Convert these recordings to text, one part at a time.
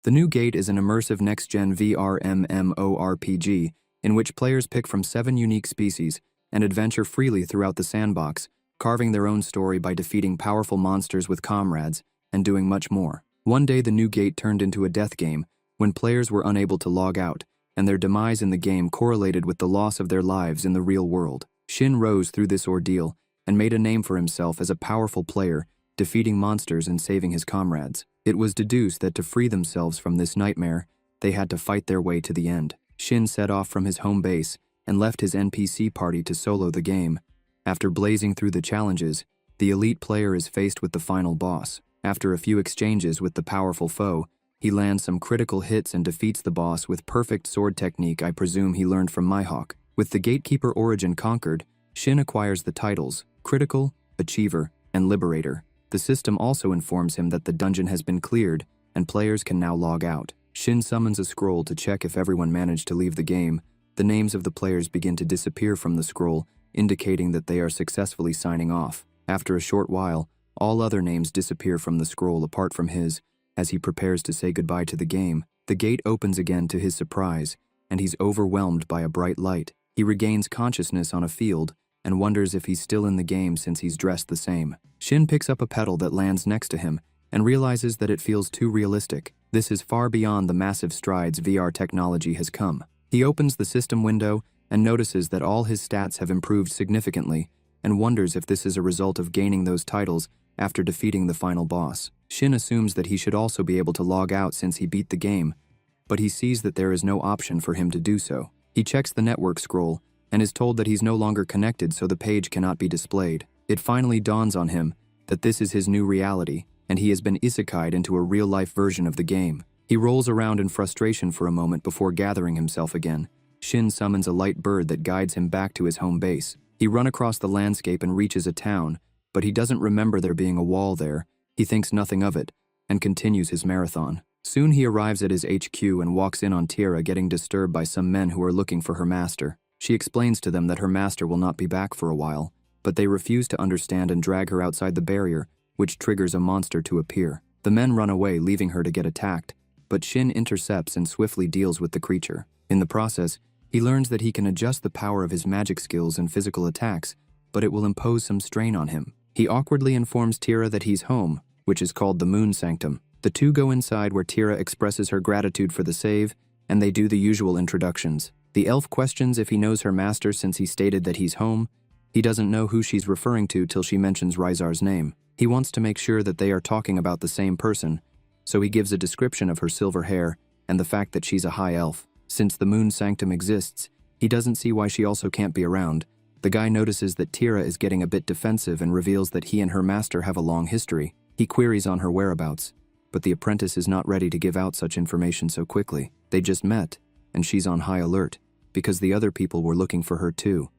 The New Gate is an immersive next-gen VR MMORPG in which players pick from 7 unique species and adventure freely throughout the sandbox, carving their own story by defeating powerful monsters with comrades and doing much more. One day the New Gate turned into a death game when players were unable to log out, and their demise in the game correlated with the loss of their lives in the real world. Shin rose through this ordeal and made a name for himself as a powerful player, defeating monsters and saving his comrades. It was deduced that to free themselves from this nightmare, they had to fight their way to the end. Shin set off from his home base and left his NPC party to solo the game. After blazing through the challenges, the elite player is faced with the final boss. After a few exchanges with the powerful foe, he lands some critical hits and defeats the boss with perfect sword technique I presume he learned from Mihawk. With the Gatekeeper origin conquered, Shin acquires the titles Critical, Achiever, and Liberator. The system also informs him that the dungeon has been cleared and players can now log out. Shin summons a scroll to check if everyone managed to leave the game. The names of the players begin to disappear from the scroll, indicating that they are successfully signing off. After a short while, all other names disappear from the scroll apart from his, as he prepares to say goodbye to the game. The gate opens again to his surprise, and he's overwhelmed by a bright light. He regains consciousness on a field and wonders if he's still in the game since he's dressed the same. Shin picks up a petal that lands next to him and realizes that it feels too realistic. This is far beyond the massive strides VR technology has come. He opens the system window and notices that all his stats have improved significantly and wonders if this is a result of gaining those titles after defeating the final boss. Shin assumes that he should also be able to log out since he beat the game, but he sees that there is no option for him to do so. He checks the network scroll and is told that he's no longer connected, so the page cannot be displayed. It finally dawns on him that this is his new reality, and he has been isekai'd into a real-life version of the game. He rolls around in frustration for a moment before gathering himself again. Shin summons a light bird that guides him back to his home base. He runs across the landscape and reaches a town, but he doesn't remember there being a wall there. He thinks nothing of it, and continues his marathon. Soon he arrives at his HQ and walks in on Tira getting disturbed by some men who are looking for her master. She explains to them that her master will not be back for a while, but they refuse to understand and drag her outside the barrier, which triggers a monster to appear. The men run away, leaving her to get attacked, but Shin intercepts and swiftly deals with the creature. In the process, he learns that he can adjust the power of his magic skills and physical attacks, but it will impose some strain on him. He awkwardly informs Tira that he's home, which is called the Moon Sanctum. The two go inside where Tira expresses her gratitude for the save, and they do the usual introductions. The elf questions if he knows her master since he stated that he's home. He doesn't know who she's referring to till she mentions Rizar's name. He wants to make sure that they are talking about the same person, so he gives a description of her silver hair and the fact that she's a high elf. Since the Moon Sanctum exists, he doesn't see why she also can't be around. The guy notices that Tira is getting a bit defensive and reveals that he and her master have a long history. He queries on her whereabouts, but the apprentice is not ready to give out such information so quickly. They just met, and she's on high alert, because the other people were looking for her too.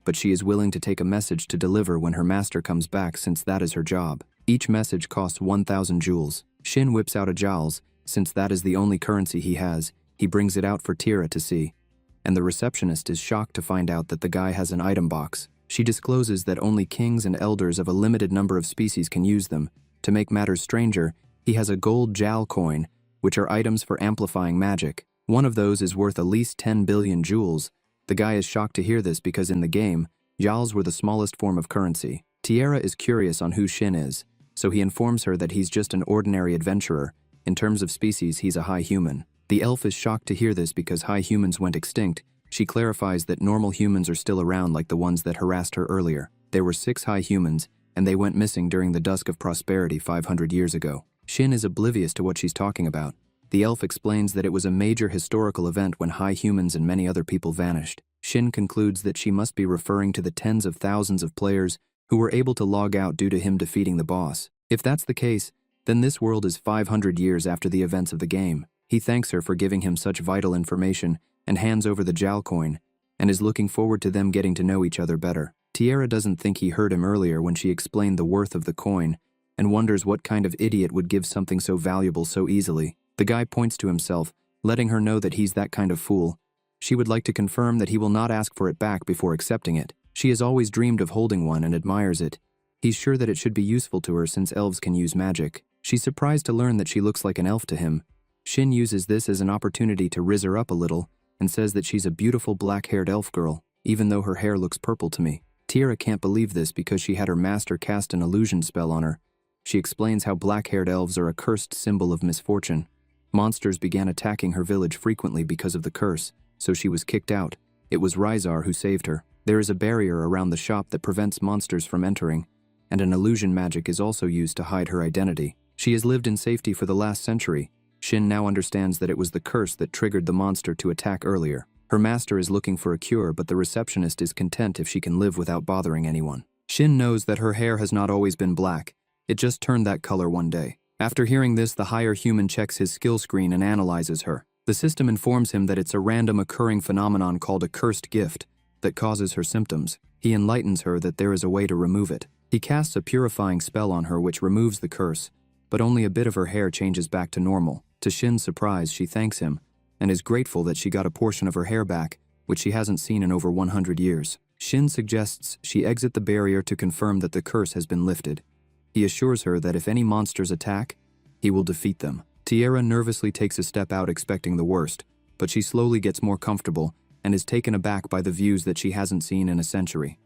But she is willing to take a message to deliver when her master comes back since that is her job. Each message costs 1,000 jewels. Shin whips out a jowls, since that is the only currency he has. He brings it out for Tira to see, and the receptionist is shocked to find out that the guy has an item box. She discloses that only kings and elders of a limited number of species can use them. To make matters stranger, he has a gold jowl coin, which are items for amplifying magic. One of those is worth at least 10 billion jewels. The guy is shocked to hear this because in the game, jowls were the smallest form of currency. Tira is curious on who Shin is, so he informs her that he's just an ordinary adventurer. In terms of species, he's a high human. The elf is shocked to hear this because high humans went extinct. She clarifies that normal humans are still around like the ones that harassed her earlier. There were 6 high humans, and they went missing during the Dusk of Prosperity 500 years ago. Shin is oblivious to what she's talking about. The elf explains that it was a major historical event when high humans and many other people vanished. Shin concludes that she must be referring to the tens of thousands of players who were able to log out due to him defeating the boss. If that's the case, then this world is 500 years after the events of the game. He thanks her for giving him such vital information and hands over the jowl coin, and is looking forward to them getting to know each other better. Tira doesn't think he heard him earlier when she explained the worth of the coin, and wonders what kind of idiot would give something so valuable so easily. The guy points to himself, letting her know that he's that kind of fool. She would like to confirm that he will not ask for it back before accepting it. She has always dreamed of holding one and admires it. He's sure that it should be useful to her since elves can use magic. She's surprised to learn that she looks like an elf to him, Shin uses this as an opportunity to rizz her up a little and says that she's a beautiful black-haired elf girl, even though her hair looks purple to me. Tiara can't believe this because she had her master cast an illusion spell on her. She explains how black-haired elves are a cursed symbol of misfortune. Monsters began attacking her village frequently because of the curse, so she was kicked out. It was Rhizar who saved her. There is a barrier around the shop that prevents monsters from entering, and an illusion magic is also used to hide her identity. She has lived in safety for the last century. Shin now understands that it was the curse that triggered the monster to attack earlier. Her master is looking for a cure, but the receptionist is content if she can live without bothering anyone. Shin knows that her hair has not always been black. It just turned that color one day. After hearing this, the higher human checks his skill screen and analyzes her. The system informs him that it's a random occurring phenomenon called a cursed gift that causes her symptoms. He enlightens her that there is a way to remove it. He casts a purifying spell on her which removes the curse, but only a bit of her hair changes back to normal. To Shin's surprise, she thanks him and is grateful that she got a portion of her hair back, which she hasn't seen in over 100 years. Shin suggests she exit the barrier to confirm that the curse has been lifted. He assures her that if any monsters attack, he will defeat them. Tiara nervously takes a step out expecting the worst, but she slowly gets more comfortable and is taken aback by the views that she hasn't seen in a century.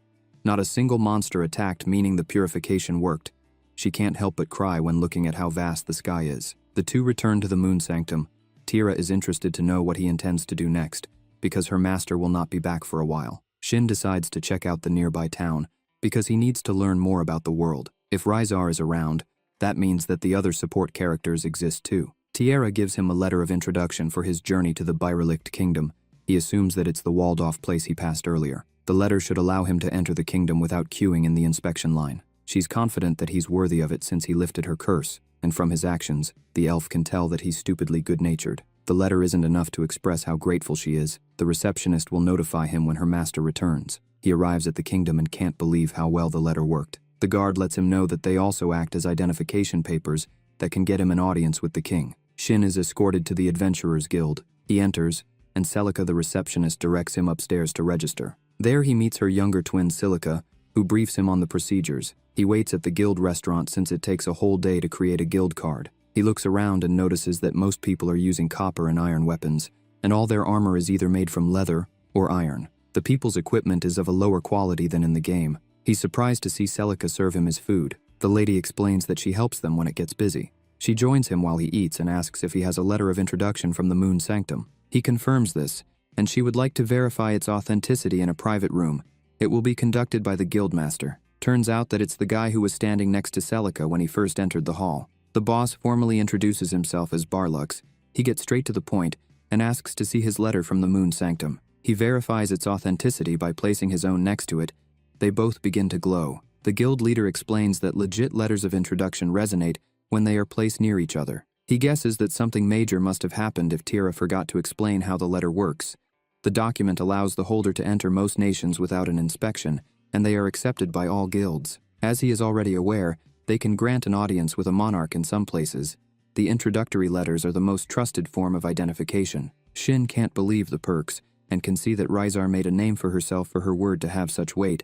Not a single monster attacked, meaning the purification worked. She can't help but cry when looking at how vast the sky is. The two return to the moon sanctum. Tiara is interested to know what he intends to do next, because her master will not be back for a while. Shin decides to check out the nearby town, because he needs to learn more about the world. If Rhizar is around, that means that the other support characters exist too. Tiara gives him a letter of introduction for his journey to the Byrelict Kingdom. He assumes that it's the walled-off place he passed earlier. The letter should allow him to enter the kingdom without queuing in the inspection line. She's confident that he's worthy of it since he lifted her curse, and from his actions, the elf can tell that he's stupidly good-natured. The letter isn't enough to express how grateful she is. The receptionist will notify him when her master returns. He arrives at the kingdom and can't believe how well the letter worked. The guard lets him know that they also act as identification papers that can get him an audience with the king. Shin is escorted to the Adventurers Guild. He enters, and Celica the receptionist directs him upstairs to register. There he meets her younger twin Celica, who briefs him on the procedures. He waits at the guild restaurant since it takes a whole day to create a guild card. He looks around and notices that most people are using copper and iron weapons, and all their armor is either made from leather or iron. The people's equipment is of a lower quality than in the game. He's surprised to see Celica serve him his food. The lady explains that she helps them when it gets busy. She joins him while he eats and asks if he has a letter of introduction from the Moon Sanctum. He confirms this, and she would like to verify its authenticity in a private room. It will be conducted by the guildmaster. Turns out that it's the guy who was standing next to Celica when he first entered the hall. The boss formally introduces himself as Barlux. He gets straight to the point and asks to see his letter from the Moon Sanctum. He verifies its authenticity by placing his own next to it. They both begin to glow. The guild leader explains that legit letters of introduction resonate when they are placed near each other. He guesses that something major must have happened if Tiara forgot to explain how the letter works. The document allows the holder to enter most nations without an inspection, and they are accepted by all guilds. As he is already aware, they can grant an audience with a monarch in some places. The introductory letters are the most trusted form of identification. Shin can't believe the perks, and can see that Rhizar made a name for herself for her word to have such weight.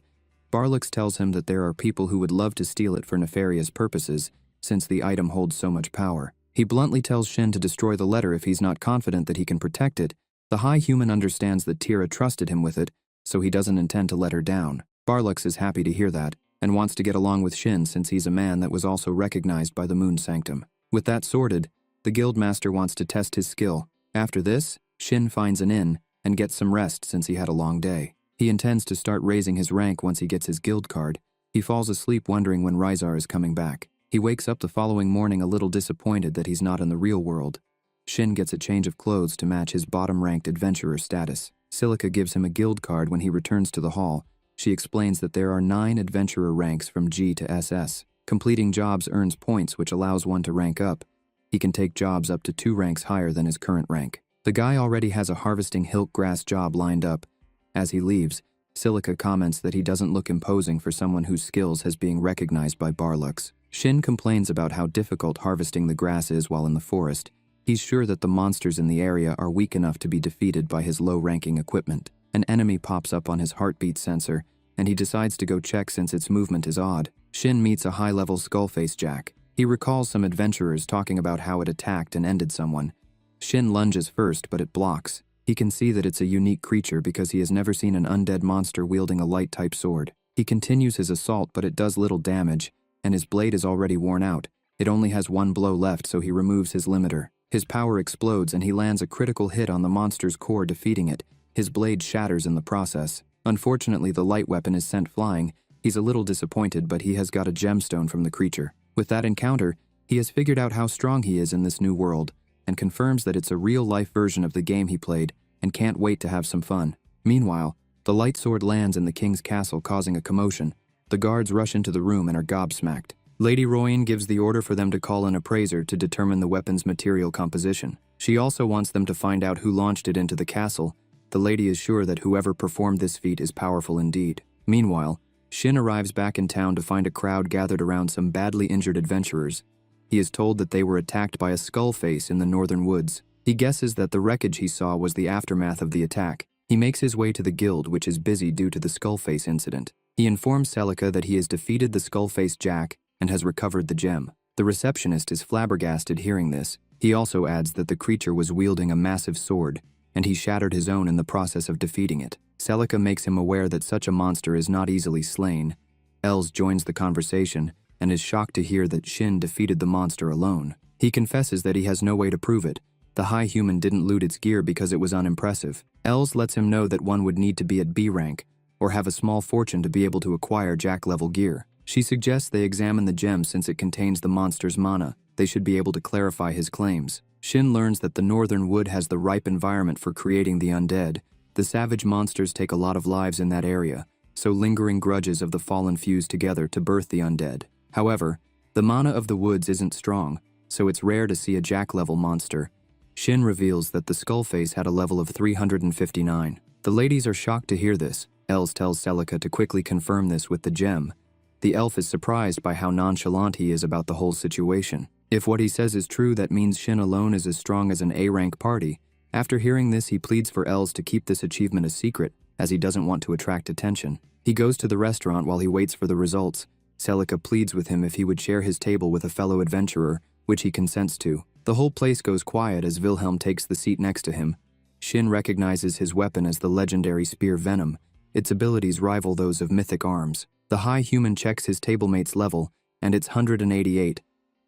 Barlux tells him that there are people who would love to steal it for nefarious purposes, since the item holds so much power. He bluntly tells Shin to destroy the letter if he's not confident that he can protect it. The high human understands that Tiara trusted him with it, so he doesn't intend to let her down. Barlux is happy to hear that, and wants to get along with Shin since he's a man that was also recognized by the Moon Sanctum. With that sorted, the guildmaster wants to test his skill. After this, Shin finds an inn and gets some rest since he had a long day. He intends to start raising his rank once he gets his guild card. He falls asleep wondering when Rhizar is coming back. He wakes up the following morning a little disappointed that he's not in the real world. Shin gets a change of clothes to match his bottom-ranked adventurer status. Celica gives him a guild card when he returns to the hall. She explains that there are 9 adventurer ranks from G to SS. Completing jobs earns points which allows one to rank up. He can take jobs up to 2 ranks higher than his current rank. The guy already has a harvesting hilt grass job lined up. As he leaves, Celica comments that he doesn't look imposing for someone whose skills has being recognized by Barlux. Shin complains about how difficult harvesting the grass is while in the forest. He's sure that the monsters in the area are weak enough to be defeated by his low-ranking equipment. An enemy pops up on his heartbeat sensor, and he decides to go check since its movement is odd. Shin meets a high-level skullface jack. He recalls some adventurers talking about how it attacked and ended someone. Shin lunges first, but it blocks. He can see that it's a unique creature because he has never seen an undead monster wielding a light-type sword. He continues his assault, but it does little damage, and his blade is already worn out. It only has one blow left, so he removes his limiter. His power explodes and he lands a critical hit on the monster's core, defeating it. His blade shatters in the process. Unfortunately, the light weapon is sent flying. He's a little disappointed, but he has got a gemstone from the creature. With that encounter, he has figured out how strong he is in this new world, and confirms that it's a real-life version of the game he played, and can't wait to have some fun. Meanwhile, the light sword lands in the king's castle, causing a commotion. The guards rush into the room and are gobsmacked. Lady Royan gives the order for them to call an appraiser to determine the weapon's material composition. She also wants them to find out who launched it into the castle. The lady is sure that whoever performed this feat is powerful indeed. Meanwhile, Shin arrives back in town to find a crowd gathered around some badly injured adventurers. He is told that they were attacked by a skull face in the northern woods. He guesses that the wreckage he saw was the aftermath of the attack. He makes his way to the guild, which is busy due to the skullface incident. He informs Celica that he has defeated the skullface Jack and has recovered the gem. The receptionist is flabbergasted hearing this. He also adds that the creature was wielding a massive sword, and he shattered his own in the process of defeating it. Celica makes him aware that such a monster is not easily slain. Els joins the conversation and is shocked to hear that Shin defeated the monster alone. He confesses that he has no way to prove it. The high human didn't loot its gear because it was unimpressive. Els lets him know that one would need to be at B rank or have a small fortune to be able to acquire Jack-level gear. She suggests they examine the gem since it contains the monster's mana. They should be able to clarify his claims. Shin learns that the northern wood has the ripe environment for creating the undead. The savage monsters take a lot of lives in that area, so lingering grudges of the fallen fuse together to birth the undead. However, the mana of the woods isn't strong, so it's rare to see a Jack-level monster. Shin reveals that the skullface had a level of 359. The ladies are shocked to hear this. Els tells Celica to quickly confirm this with the gem. The elf is surprised by how nonchalant he is about the whole situation. If what he says is true, that means Shin alone is as strong as an A-rank party. After hearing this, he pleads for Els to keep this achievement a secret, as he doesn't want to attract attention. He goes to the restaurant while he waits for the results. Celica pleads with him if he would share his table with a fellow adventurer, which he consents to. The whole place goes quiet as Wilhelm takes the seat next to him. Shin recognizes his weapon as the legendary spear Venom. Its abilities rival those of mythic arms. The high human checks his tablemate's level, and it's 188.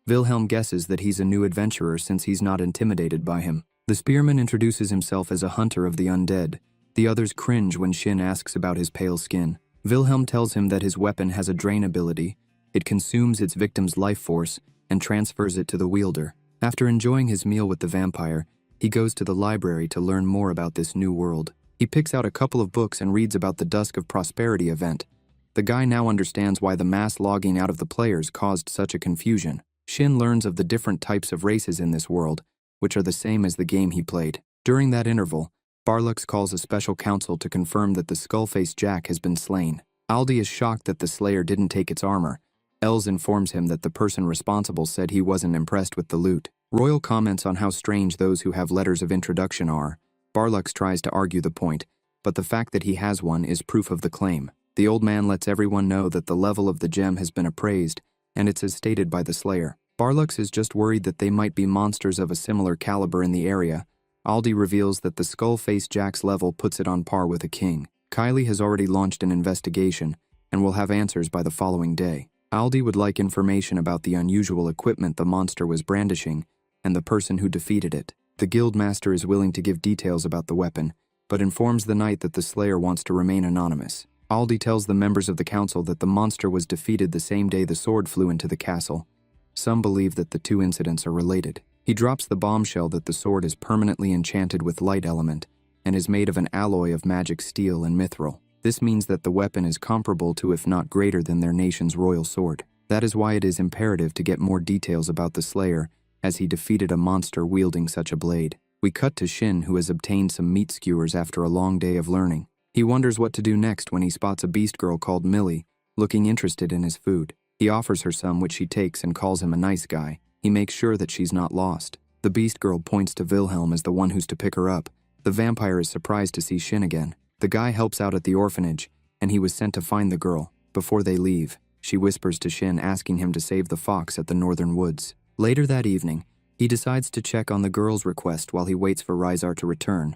Wilhelm guesses that he's a new adventurer since he's not intimidated by him. The spearman introduces himself as a hunter of the undead. The others cringe when Shin asks about his pale skin. Wilhelm tells him that his weapon has a drain ability. It consumes its victim's life force and transfers it to the wielder. After enjoying his meal with the vampire, he goes to the library to learn more about this new world. He picks out a couple of books and reads about the Dusk of Prosperity event. The guy now understands why the mass logging out of the players caused such a confusion. Shin learns of the different types of races in this world, which are the same as the game he played. During that interval, Barlux calls a special council to confirm that the Skullface Jack has been slain. Aldi is shocked that the Slayer didn't take its armor. Els informs him that the person responsible said he wasn't impressed with the loot. Royal comments on how strange those who have letters of introduction are. Barlux tries to argue the point, but the fact that he has one is proof of the claim. The old man lets everyone know that the level of the gem has been appraised, and it's as stated by the Slayer. Barlux is just worried that they might be monsters of a similar caliber in the area. Aldi reveals that the Skullface Jack's level puts it on par with a king. Kylie has already launched an investigation, and will have answers by the following day. Aldi would like information about the unusual equipment the monster was brandishing, and the person who defeated it. The guildmaster is willing to give details about the weapon, but informs the knight that the Slayer wants to remain anonymous. Aldi tells the members of the council that the monster was defeated the same day the sword flew into the castle. Some believe that the two incidents are related. He drops the bombshell that the sword is permanently enchanted with light element, and is made of an alloy of magic steel and mithril. This means that the weapon is comparable to, if not greater than, their nation's royal sword. That is why it is imperative to get more details about the Slayer, as he defeated a monster wielding such a blade. We cut to Shin, who has obtained some meat skewers after a long day of learning. He wonders what to do next when he spots a beast girl called Millie, looking interested in his food. He offers her some, which she takes and calls him a nice guy. He makes sure that she's not lost. The beast girl points to Wilhelm as the one who's to pick her up. The vampire is surprised to see Shin again. The guy helps out at the orphanage, and he was sent to find the girl. Before they leave, she whispers to Shin, asking him to save the fox at the northern woods. Later that evening, He decides to check on the girl's request while he waits for Rysar to return,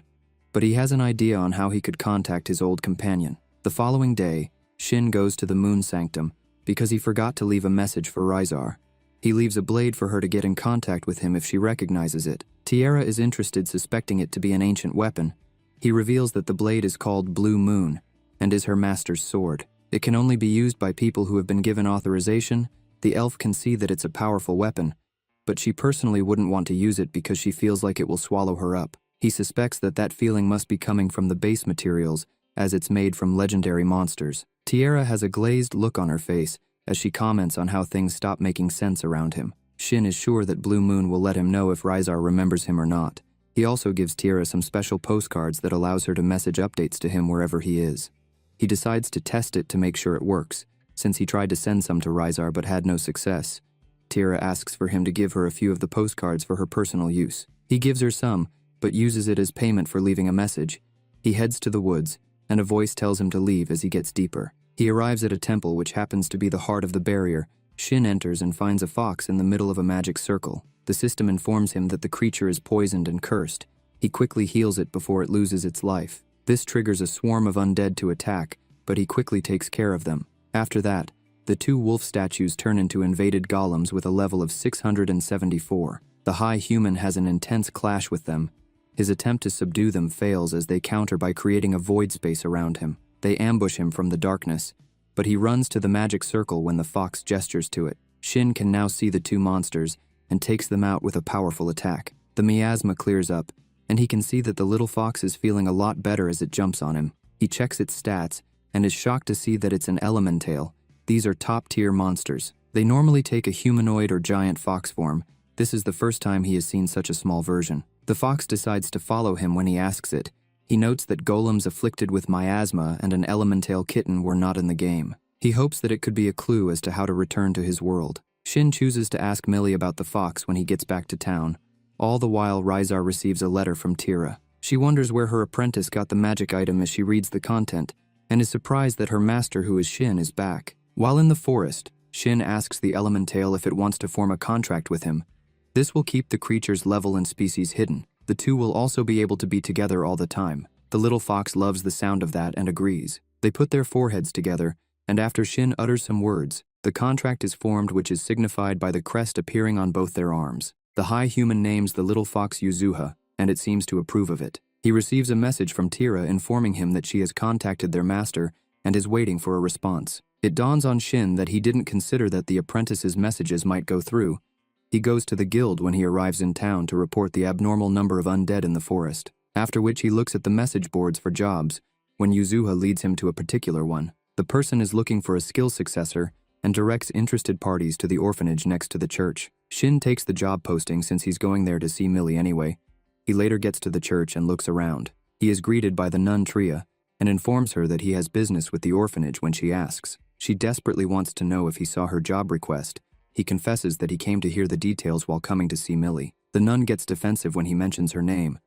but he has an idea on how he could contact his old companion. The following day, Shin goes to the Moon Sanctum because he forgot to leave a message for Rysar. He leaves a blade for her to get in contact with him if she recognizes it. Tiara is interested, suspecting it to be an ancient weapon. He reveals that the blade is called Blue Moon and is her master's sword. It can only be used by people who have been given authorization. The elf can see that it's a powerful weapon, but she personally wouldn't want to use it because she feels like it will swallow her up. He suspects that that feeling must be coming from the base materials, as it's made from legendary monsters. Tiara has a glazed look on her face as she comments on how things stop making sense around him. Shin is sure that Blue Moon will let him know if Rysar remembers him or not. He also gives Tiara some special postcards that allows her to message updates to him wherever he is. He decides to test it to make sure it works, since he tried to send some to Rysar but had no success. Tiara asks for him to give her a few of the postcards for her personal use. He gives her some, but uses it as payment for leaving a message. He heads to the woods, and a voice tells him to leave as he gets deeper. He arrives at a temple which happens to be the heart of the barrier. Shin enters and finds a fox in the middle of a magic circle. The system informs him that the creature is poisoned and cursed. He quickly heals it before it loses its life. This triggers a swarm of undead to attack, but he quickly takes care of them. After that, the two wolf statues turn into invaded golems with a level of 674. The high human has an intense clash with them. His attempt to subdue them fails as they counter by creating a void space around him. They ambush him from the darkness, but he runs to the magic circle when the fox gestures to it. Shin can now see the two monsters and takes them out with a powerful attack. The miasma clears up, and he can see that the little fox is feeling a lot better as it jumps on him. He checks its stats and is shocked to see that it's an elemental. These are top-tier monsters. They normally take a humanoid or giant fox form. This is the first time he has seen such a small version. The fox decides to follow him when he asks it. He notes that golems afflicted with miasma and an elemental kitten were not in the game. He hopes that it could be a clue as to how to return to his world. Shin chooses to ask Millie about the fox when he gets back to town. All the while, Rysar receives a letter from Tira. She wonders where her apprentice got the magic item as she reads the content, and is surprised that her master, who is Shin, is back. While in the forest, Shin asks the elemental if it wants to form a contract with him. This will keep the creature's level and species hidden. The two will also be able to be together all the time. The little fox loves the sound of that and agrees. They put their foreheads together, and after Shin utters some words, the contract is formed, which is signified by the crest appearing on both their arms. The high human names the little fox Yuzuha, and it seems to approve of it. He receives a message from Tira informing him that she has contacted their master and is waiting for a response. It dawns on Shin that he didn't consider that the apprentice's messages might go through. He goes to the guild when he arrives in town to report the abnormal number of undead in the forest, after which he looks at the message boards for jobs, when Yuzuha leads him to a particular one. The person is looking for a skill successor and directs interested parties to the orphanage next to the church. Shin takes the job posting since he's going there to see Millie anyway. He later gets to the church and looks around. He is greeted by the nun Tria and informs her that he has business with the orphanage when she asks. She desperately wants to know if he saw her job request. He confesses that he came to hear the details while coming to see Millie. The nun gets defensive when he mentions her name,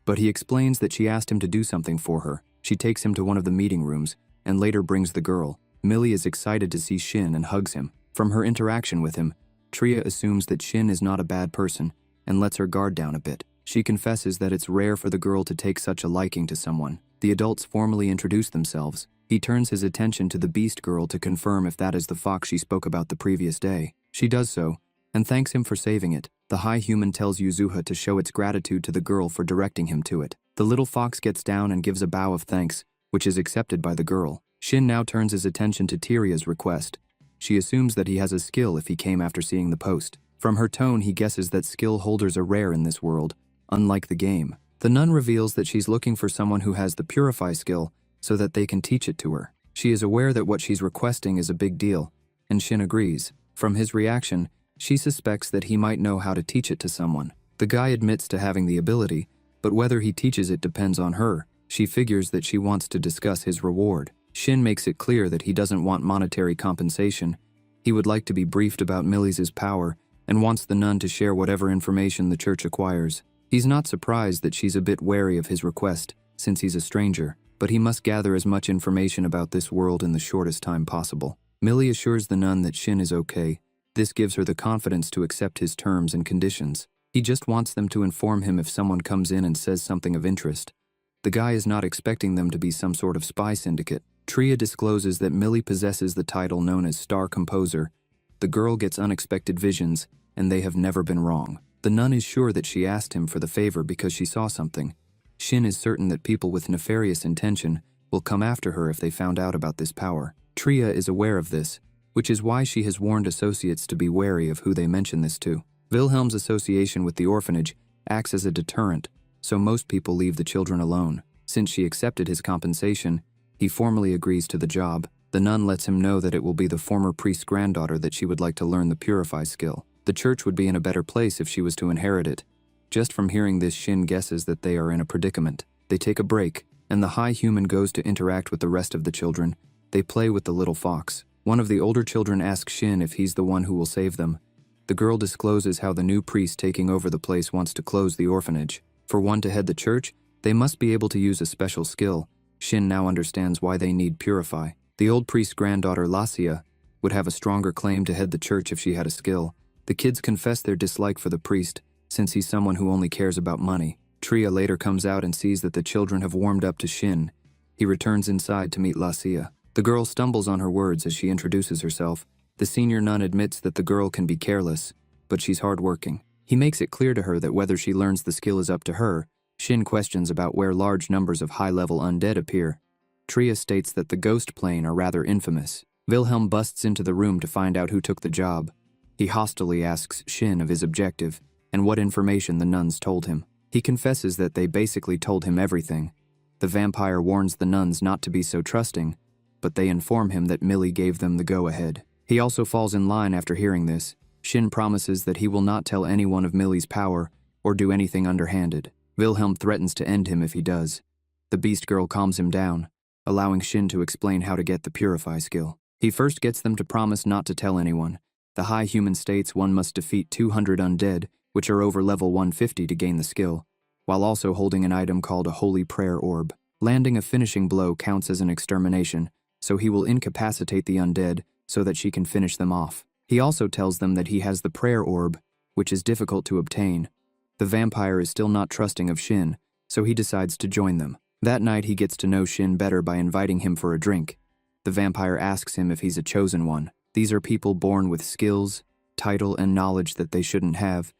but he explains that she asked him to do something for her. She takes him to one of the meeting rooms and later brings the girl. Millie is excited to see Shin and hugs him. From her interaction with him, Tria assumes that Shin is not a bad person and lets her guard down a bit. She confesses that it's rare for the girl to take such a liking to someone. The adults formally introduce themselves. He turns his attention to the beast girl to confirm if that is the fox she spoke about the previous day. She does so, and thanks him for saving it. The high human tells Yuzuha to show its gratitude to the girl for directing him to it. The little fox gets down and gives a bow of thanks, which is accepted by the girl. Shin now turns his attention to Tiria's request. She assumes that he has a skill if he came after seeing the post. From her tone, he guesses that skill holders are rare in this world, unlike the game. The nun reveals that she's looking for someone who has the Purify skill so that they can teach it to her. She is aware that what she's requesting is a big deal, and Shin agrees. From his reaction, she suspects that he might know how to teach it to someone. The guy admits to having the ability, but whether he teaches it depends on her. She figures that she wants to discuss his reward. Shin makes it clear that he doesn't want monetary compensation. He would like to be briefed about Millie's power and wants the nun to share whatever information the church acquires. He's not surprised that she's a bit wary of his request, since he's a stranger, but he must gather as much information about this world in the shortest time possible. Millie assures the nun that Shin is okay. This gives her the confidence to accept his terms and conditions. He just wants them to inform him if someone comes in and says something of interest. The guy is not expecting them to be some sort of spy syndicate. Tria discloses that Millie possesses the title known as Star Composer. The girl gets unexpected visions, and they have never been wrong. The nun is sure that she asked him for the favor because she saw something. Shin is certain that people with nefarious intention will come after her if they found out about this power. Tria is aware of this, which is why she has warned associates to be wary of who they mention this to. Wilhelm's association with the orphanage acts as a deterrent, so most people leave the children alone. Since she accepted his compensation, he formally agrees to the job. The nun lets him know that it will be the former priest's granddaughter that she would like to learn the purify skill. The church would be in a better place if she was to inherit it. Just from hearing this, Shin guesses that they are in a predicament. They take a break, and the high human goes to interact with the rest of the children. They play with the little fox. One of the older children asks Shin if he's the one who will save them. The girl discloses how the new priest taking over the place wants to close the orphanage. For one to head the church, they must be able to use a special skill. Shin now understands why they need purify. The old priest's granddaughter, Lacia, would have a stronger claim to head the church if she had a skill. The kids confess their dislike for the priest, since he's someone who only cares about money. Tria later comes out and sees that the children have warmed up to Shin. He returns inside to meet Lacia. The girl stumbles on her words as she introduces herself. The senior nun admits that the girl can be careless, but she's hardworking. He makes it clear to her that whether she learns the skill is up to her. Shin questions about where large numbers of high-level undead appear. Tria states that the ghost plane are rather infamous. Wilhelm busts into the room to find out who took the job. He hostilely asks Shin of his objective and what information the nuns told him. He confesses that they basically told him everything. The vampire warns the nuns not to be so trusting, but they inform him that Millie gave them the go-ahead. He also falls in line after hearing this. Shin promises that he will not tell anyone of Millie's power or do anything underhanded. Wilhelm threatens to end him if he does. The beast girl calms him down, allowing Shin to explain how to get the purify skill. He first gets them to promise not to tell anyone. The high human states one must defeat 200 undead, which are over level 150 to gain the skill, while also holding an item called a holy prayer orb. Landing a finishing blow counts as an extermination, so he will incapacitate the undead so that she can finish them off. He also tells them that he has the prayer orb, which is difficult to obtain. The vampire is still not trusting of Shin, so he decides to join them. That night he gets to know Shin better by inviting him for a drink. The vampire asks him if he's a chosen one. These are people born with skills, title, and knowledge that they shouldn't have.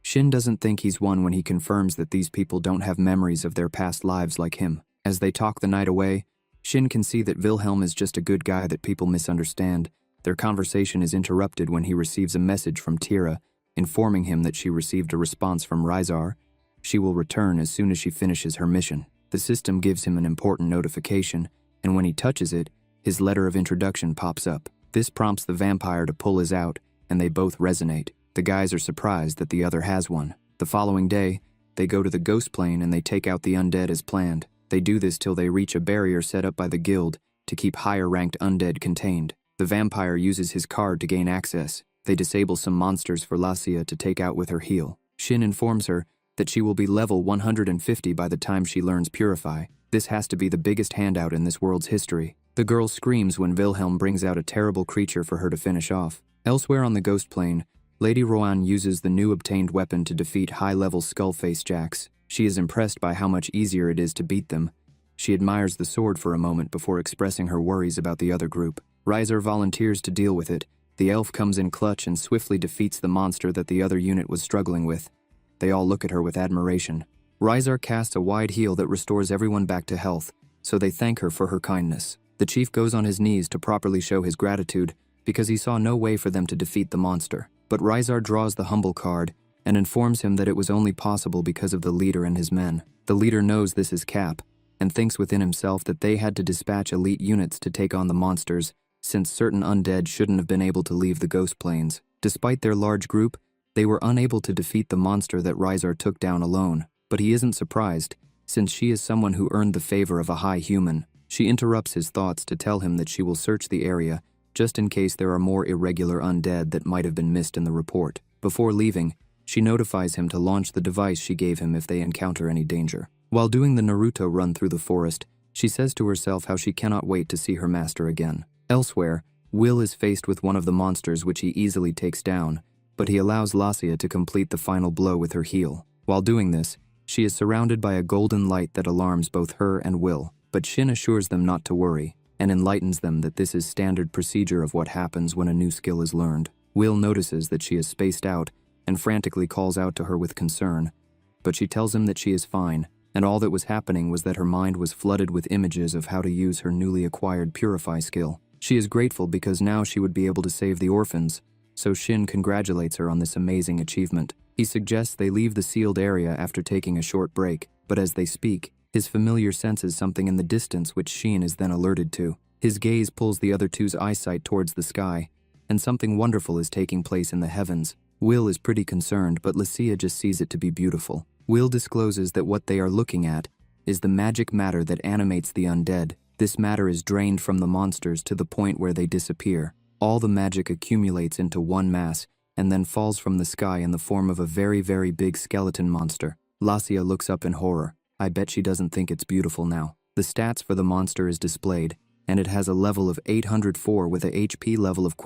Shin doesn't think he's one when he confirms that these people don't have memories of their past lives like him. As they talk the night away, Shin can see that Wilhelm is just a good guy that people misunderstand. Their conversation is interrupted when he receives a message from Tira, informing him that she received a response from Rizar. She will return as soon as she finishes her mission. The system gives him an important notification, and when he touches it, his letter of introduction pops up. This prompts the vampire to pull his out, and they both resonate. The guys are surprised that the other has one. The following day, they go to the ghost plane and they take out the undead as planned. They do this till they reach a barrier set up by the guild to keep higher-ranked undead contained. The vampire uses his card to gain access. They disable some monsters for Lacia to take out with her heal. Shin informs her that she will be level 150 by the time she learns Purify. This has to be the biggest handout in this world's history. The girl screams when Wilhelm brings out a terrible creature for her to finish off. Elsewhere on the ghost plane, Lady Rohan uses the new obtained weapon to defeat high-level Skullface Jacks. She is impressed by how much easier it is to beat them. She admires the sword for a moment before expressing her worries about the other group. Rizar volunteers to deal with it. The elf comes in clutch and swiftly defeats the monster that the other unit was struggling with. They all look at her with admiration. Rizar casts a wide heal that restores everyone back to health, so they thank her for her kindness. The chief goes on his knees to properly show his gratitude because he saw no way for them to defeat the monster. But Rizar draws the humble card and informs him that it was only possible because of the leader and his men. The leader knows this is Cap and thinks within himself that they had to dispatch elite units to take on the monsters, since certain undead shouldn't have been able to leave the ghost planes. Despite their large group, they were unable to defeat the monster that Rizar took down alone. But he isn't surprised, since she is someone who earned the favor of a high human. She interrupts his thoughts to tell him that she will search the area, just in case there are more irregular undead that might have been missed in the report. Before leaving, she notifies him to launch the device she gave him if they encounter any danger. While doing the Naruto run through the forest, she says to herself how she cannot wait to see her master again. Elsewhere, Will is faced with one of the monsters which he easily takes down, but he allows Lassia to complete the final blow with her heel. While doing this, she is surrounded by a golden light that alarms both her and Will, but Shin assures them not to worry, and enlightens them that this is standard procedure of what happens when a new skill is learned. Will notices that she is spaced out, and frantically calls out to her with concern, but she tells him that she is fine, and all that was happening was that her mind was flooded with images of how to use her newly acquired Purify skill. She is grateful because now she would be able to save the orphans, so Shin congratulates her on this amazing achievement. He suggests they leave the sealed area after taking a short break, but as they speak, his familiar senses something in the distance which Shin is then alerted to. His gaze pulls the other two's eyesight towards the sky, and something wonderful is taking place in the heavens. Will is pretty concerned, but Lassia just sees it to be beautiful. Will discloses that what they are looking at is the magic matter that animates the undead. This matter is drained from the monsters to the point where they disappear. All the magic accumulates into one mass, and then falls from the sky in the form of a very, very big skeleton monster. Lassia looks up in horror. I bet she doesn't think it's beautiful now. The stats for the monster is displayed, and it has a level of 804 with a HP level of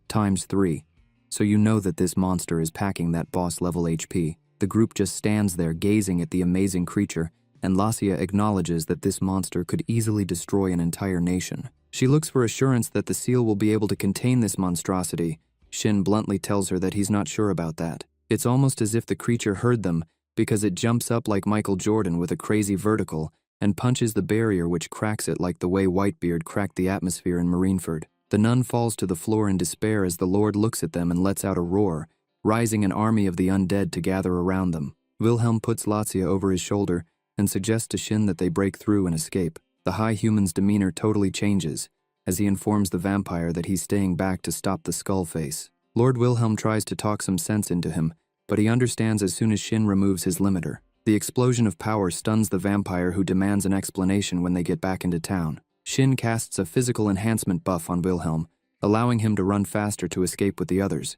times 3. So you know that this monster is packing that boss level HP. The group just stands there gazing at the amazing creature, and Lassia acknowledges that this monster could easily destroy an entire nation. She looks for assurance that the seal will be able to contain this monstrosity. Shin bluntly tells her that he's not sure about that. It's almost as if the creature heard them, because it jumps up like Michael Jordan with a crazy vertical and punches the barrier, which cracks it like the way Whitebeard cracked the atmosphere in Marineford. The nun falls to the floor in despair as the Lord looks at them and lets out a roar, rising an army of the undead to gather around them. Wilhelm puts Lassia over his shoulder and suggests to Shin that they break through and escape. The high human's demeanor totally changes as he informs the vampire that he's staying back to stop the skull face. Lord Wilhelm tries to talk some sense into him, but he understands as soon as Shin removes his limiter. The explosion of power stuns the vampire, who demands an explanation when they get back into town. Shin casts a physical enhancement buff on Wilhelm, allowing him to run faster to escape with the others.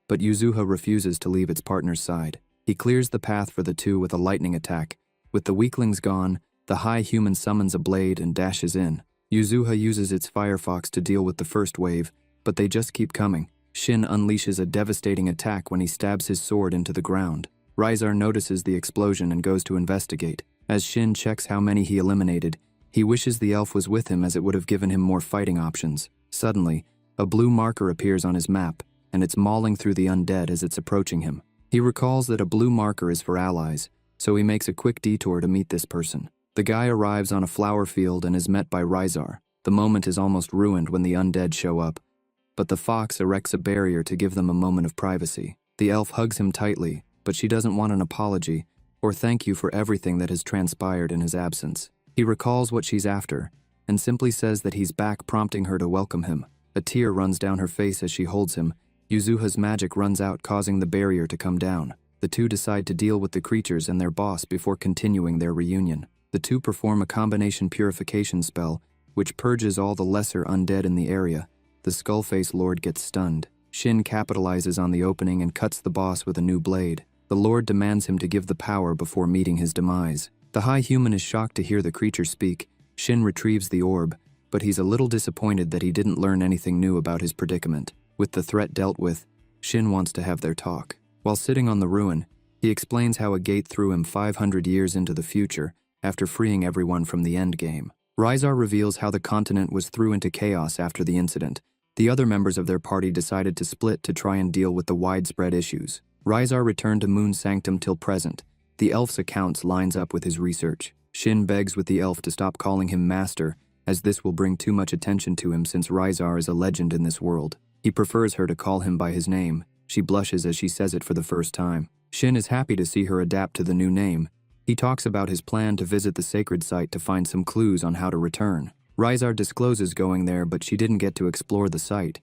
But Yuzuha refuses to leave its partner's side. He clears the path for the two with a lightning attack. With the weaklings gone, the high human summons a blade and dashes in. Yuzuha uses its Firefox to deal with the first wave, but they just keep coming. Shin unleashes a devastating attack when he stabs his sword into the ground. Rysar notices the explosion and goes to investigate. As Shin checks how many he eliminated, he wishes the elf was with him, as it would have given him more fighting options. Suddenly, a blue marker appears on his map, and it's mauling through the undead as it's approaching him. He recalls that a blue marker is for allies, so he makes a quick detour to meet this person. The guy arrives on a flower field and is met by Rysar. The moment is almost ruined when the undead show up, but the fox erects a barrier to give them a moment of privacy. The elf hugs him tightly, but she doesn't want an apology or thank you for everything that has transpired in his absence. He recalls what she's after and simply says that he's back, prompting her to welcome him. A tear runs down her face as she holds him. Yuzuha's magic runs out, causing the barrier to come down. The two decide to deal with the creatures and their boss before continuing their reunion. The two perform a combination purification spell, which purges all the lesser undead in the area. The Skullface Lord gets stunned. Shin capitalizes on the opening and cuts the boss with a new blade. The Lord demands him to give the power before meeting his demise. The high human is shocked to hear the creature speak. Shin retrieves the orb, but he's a little disappointed that he didn't learn anything new about his predicament. With the threat dealt with, Shin wants to have their talk. While sitting on the ruin, he explains how a gate threw him 500 years into the future after freeing everyone from the endgame. Rysar reveals how the continent was thrown into chaos after the incident. The other members of their party decided to split to try and deal with the widespread issues. Rysar returned to Moon Sanctum till present. The elf's accounts lines up with his research. Shin begs with the elf to stop calling him master, as this will bring too much attention to him since Rysar is a legend in this world. He prefers her to call him by his name. She blushes as she says it for the first time. Shin is happy to see her adapt to the new name. He talks about his plan to visit the sacred site to find some clues on how to return. Rysar discloses going there, but she didn't get to explore the site.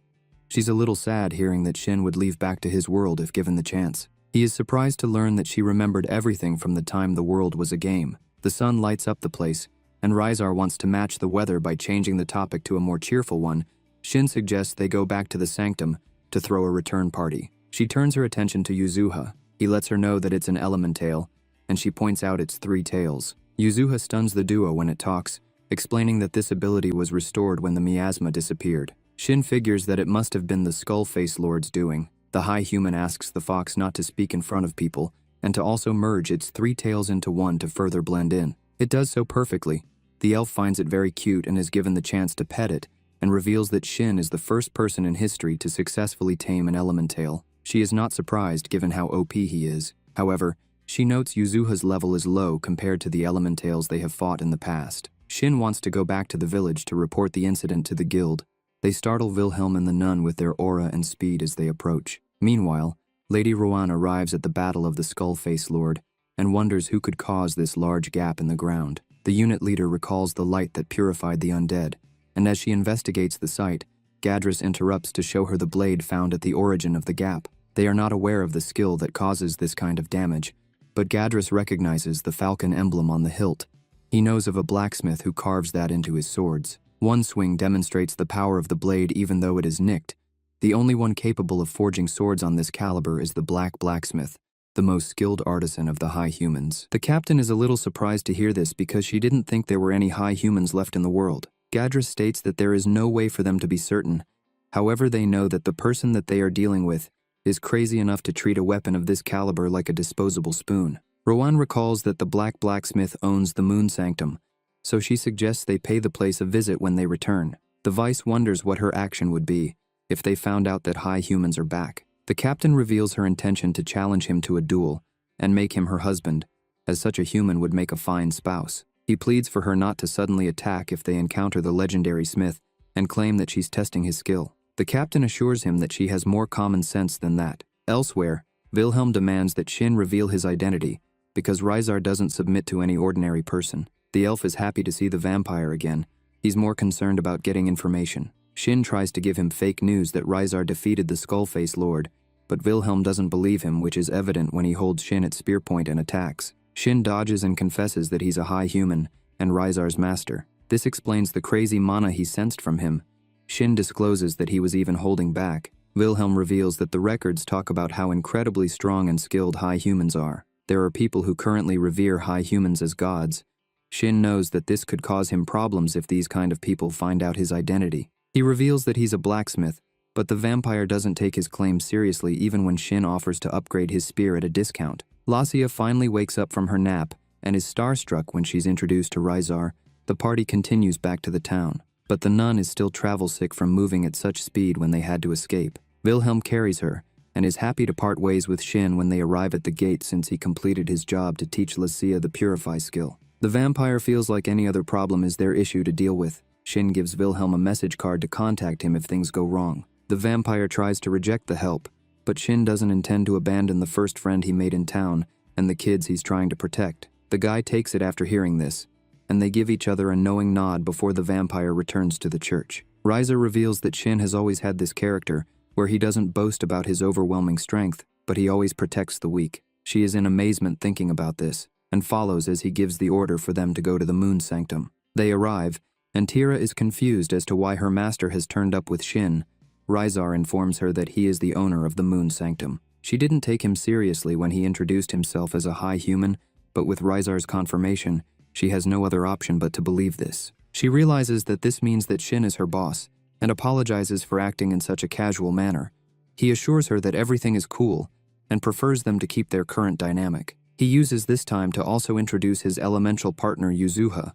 She's a little sad hearing that Shin would leave back to his world if given the chance. He is surprised to learn that she remembered everything from the time the world was a game. The sun lights up the place, and Rysar wants to match the weather by changing the topic to a more cheerful one. Shin suggests they go back to the sanctum to throw a return party. She turns her attention to Yuzuha. He lets her know that it's an elemental, and she points out its 3 tails. Yuzuha stuns the duo when it talks, explaining that this ability was restored when the miasma disappeared. Shin figures that it must have been the Skullface Lord's doing. The high human asks the fox not to speak in front of people and to also merge its 3 tails into one to further blend in. It does so perfectly. The elf finds it very cute and is given the chance to pet it, and reveals that Shin is the first person in history to successfully tame an elemental. She is not surprised given how OP he is. However, she notes Yuzuha's level is low compared to the elementals they have fought in the past. Shin wants to go back to the village to report the incident to the guild. They startle Wilhelm and the nun with their aura and speed as they approach. Meanwhile, Lady Rowan arrives at the Battle of the Skull-Face Lord and wonders who could cause this large gap in the ground. The unit leader recalls the light that purified the undead, and as she investigates the site, Gadrus interrupts to show her the blade found at the origin of the gap. They are not aware of the skill that causes this kind of damage, but Gadrus recognizes the falcon emblem on the hilt. He knows of a blacksmith who carves that into his swords. One swing demonstrates the power of the blade even though it is nicked. The only one capable of forging swords on this caliber is the Black Blacksmith, the most skilled artisan of the high humans. The captain is a little surprised to hear this because she didn't think there were any high humans left in the world. Gadrus states that there is no way for them to be certain. However, they know that the person that they are dealing with is crazy enough to treat a weapon of this caliber like a disposable spoon. Rowan recalls that the Black Blacksmith owns the Moon Sanctum, so she suggests they pay the place a visit when they return. The Vice wonders what her action would be if they found out that high humans are back. The captain reveals her intention to challenge him to a duel and make him her husband, as such a human would make a fine spouse. He pleads for her not to suddenly attack if they encounter the legendary smith and claim that she's testing his skill. The captain assures him that she has more common sense than that. Elsewhere, Wilhelm demands that Shin reveal his identity because Rysar doesn't submit to any ordinary person. The elf is happy to see the vampire again. He's more concerned about getting information. Shin tries to give him fake news that Rysar defeated the Skullface Lord, but Wilhelm doesn't believe him, which is evident when he holds Shin at spear point and attacks. Shin dodges and confesses that he's a high human and Rysar's master. This explains the crazy mana he sensed from him. Shin discloses that he was even holding back. Wilhelm reveals that the records talk about how incredibly strong and skilled high humans are. There are people who currently revere high humans as gods. Shin knows that this could cause him problems if these kind of people find out his identity. He reveals that he's a blacksmith, but the vampire doesn't take his claim seriously even when Shin offers to upgrade his spear at a discount. Lassia finally wakes up from her nap and is starstruck when she's introduced to Rysar. The party continues back to the town, but the nun is still travel sick from moving at such speed when they had to escape. Wilhelm carries her and is happy to part ways with Shin when they arrive at the gate since he completed his job to teach Lassia the Purify skill. The vampire feels like any other problem is their issue to deal with. Shin gives Wilhelm a message card to contact him if things go wrong. The vampire tries to reject the help, but Shin doesn't intend to abandon the first friend he made in town and the kids he's trying to protect. The guy takes it after hearing this, and they give each other a knowing nod before the vampire returns to the church. Rysar reveals that Shin has always had this character, where he doesn't boast about his overwhelming strength, but he always protects the weak. She is in amazement thinking about this, and follows as he gives the order for them to go to the Moon Sanctum. They arrive, and Tira is confused as to why her master has turned up with Shin. Rysar informs her that he is the owner of the Moon Sanctum. She didn't take him seriously when he introduced himself as a high human, but with Rysar's confirmation, she has no other option but to believe this. She realizes that this means that Shin is her boss, and apologizes for acting in such a casual manner. He assures her that everything is cool, and prefers them to keep their current dynamic. He uses this time to also introduce his elemental partner Yuzuha.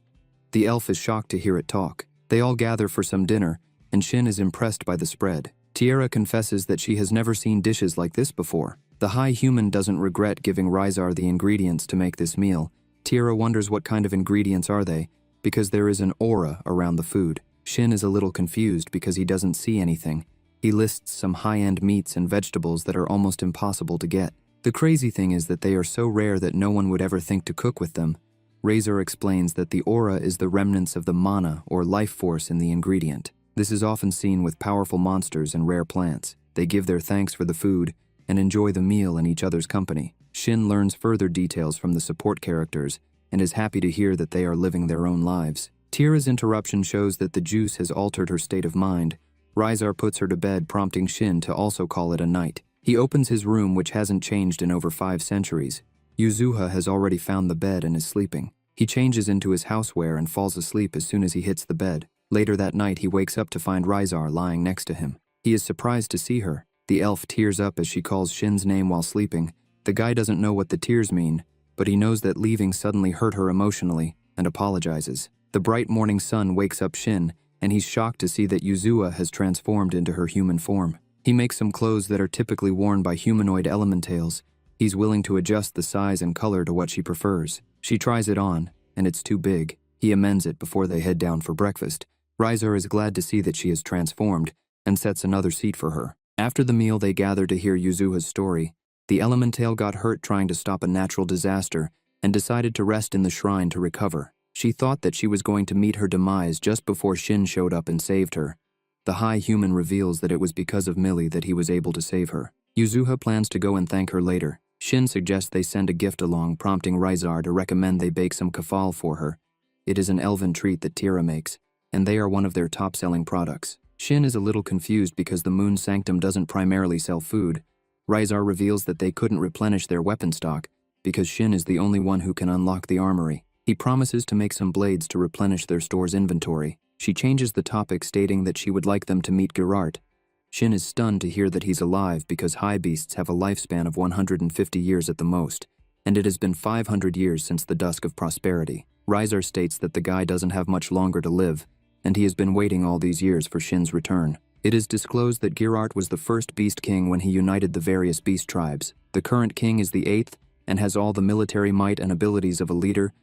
The elf is shocked to hear it talk. They all gather for some dinner, and Shin is impressed by the spread. Tierra confesses that she has never seen dishes like this before. The high human doesn't regret giving Rysar the ingredients to make this meal. Tierra wonders what kind of ingredients are they, because there is an aura around the food. Shin is a little confused because he doesn't see anything. He lists some high-end meats and vegetables that are almost impossible to get. The crazy thing is that they are so rare that no one would ever think to cook with them. Razor explains that the aura is the remnants of the mana or life force in the ingredient. This is often seen with powerful monsters and rare plants. They give their thanks for the food and enjoy the meal in each other's company. Shin learns further details from the support characters and is happy to hear that they are living their own lives. Tira's interruption shows that the juice has altered her state of mind. Rysar puts her to bed, prompting Shin to also call it a night. He opens his room, which hasn't changed in over 5 centuries. Yuzuha has already found the bed and is sleeping. He changes into his housewear and falls asleep as soon as he hits the bed. Later that night, he wakes up to find Rysar lying next to him. He is surprised to see her. The elf tears up as she calls Shin's name while sleeping. The guy doesn't know what the tears mean, but he knows that leaving suddenly hurt her emotionally and apologizes. The bright morning sun wakes up Shin, and he's shocked to see that Yuzua has transformed into her human form. He makes some clothes that are typically worn by humanoid elementals. He's willing to adjust the size and color to what she prefers. She tries it on, and it's too big. He amends it before they head down for breakfast. Riser is glad to see that she has transformed and sets another seat for her. After the meal, they gather to hear Yuzuha's story. The elemental got hurt trying to stop a natural disaster and decided to rest in the shrine to recover. She thought that she was going to meet her demise just before Shin showed up and saved her. The high human reveals that it was because of Millie that he was able to save her. Yuzuha plans to go and thank her later. Shin suggests they send a gift along, prompting Rizar to recommend they bake some kafal for her. It is an elven treat that Tira makes, and they are one of their top-selling products. Shin is a little confused because the Moon Sanctum doesn't primarily sell food. Rizar reveals that they couldn't replenish their weapon stock because Shin is the only one who can unlock the armory. He promises to make some blades to replenish their store's inventory. She changes the topic, stating that she would like them to meet Geralt. Shin is stunned to hear that he's alive because high beasts have a lifespan of 150 years at the most, and it has been 500 years since the Dusk of Prosperity. Rizar states that the guy doesn't have much longer to live, and he has been waiting all these years for Shin's return. It is disclosed that Geralt was the first beast king when he united the various beast tribes. The current king is the 8th and has all the military might and abilities of a leader.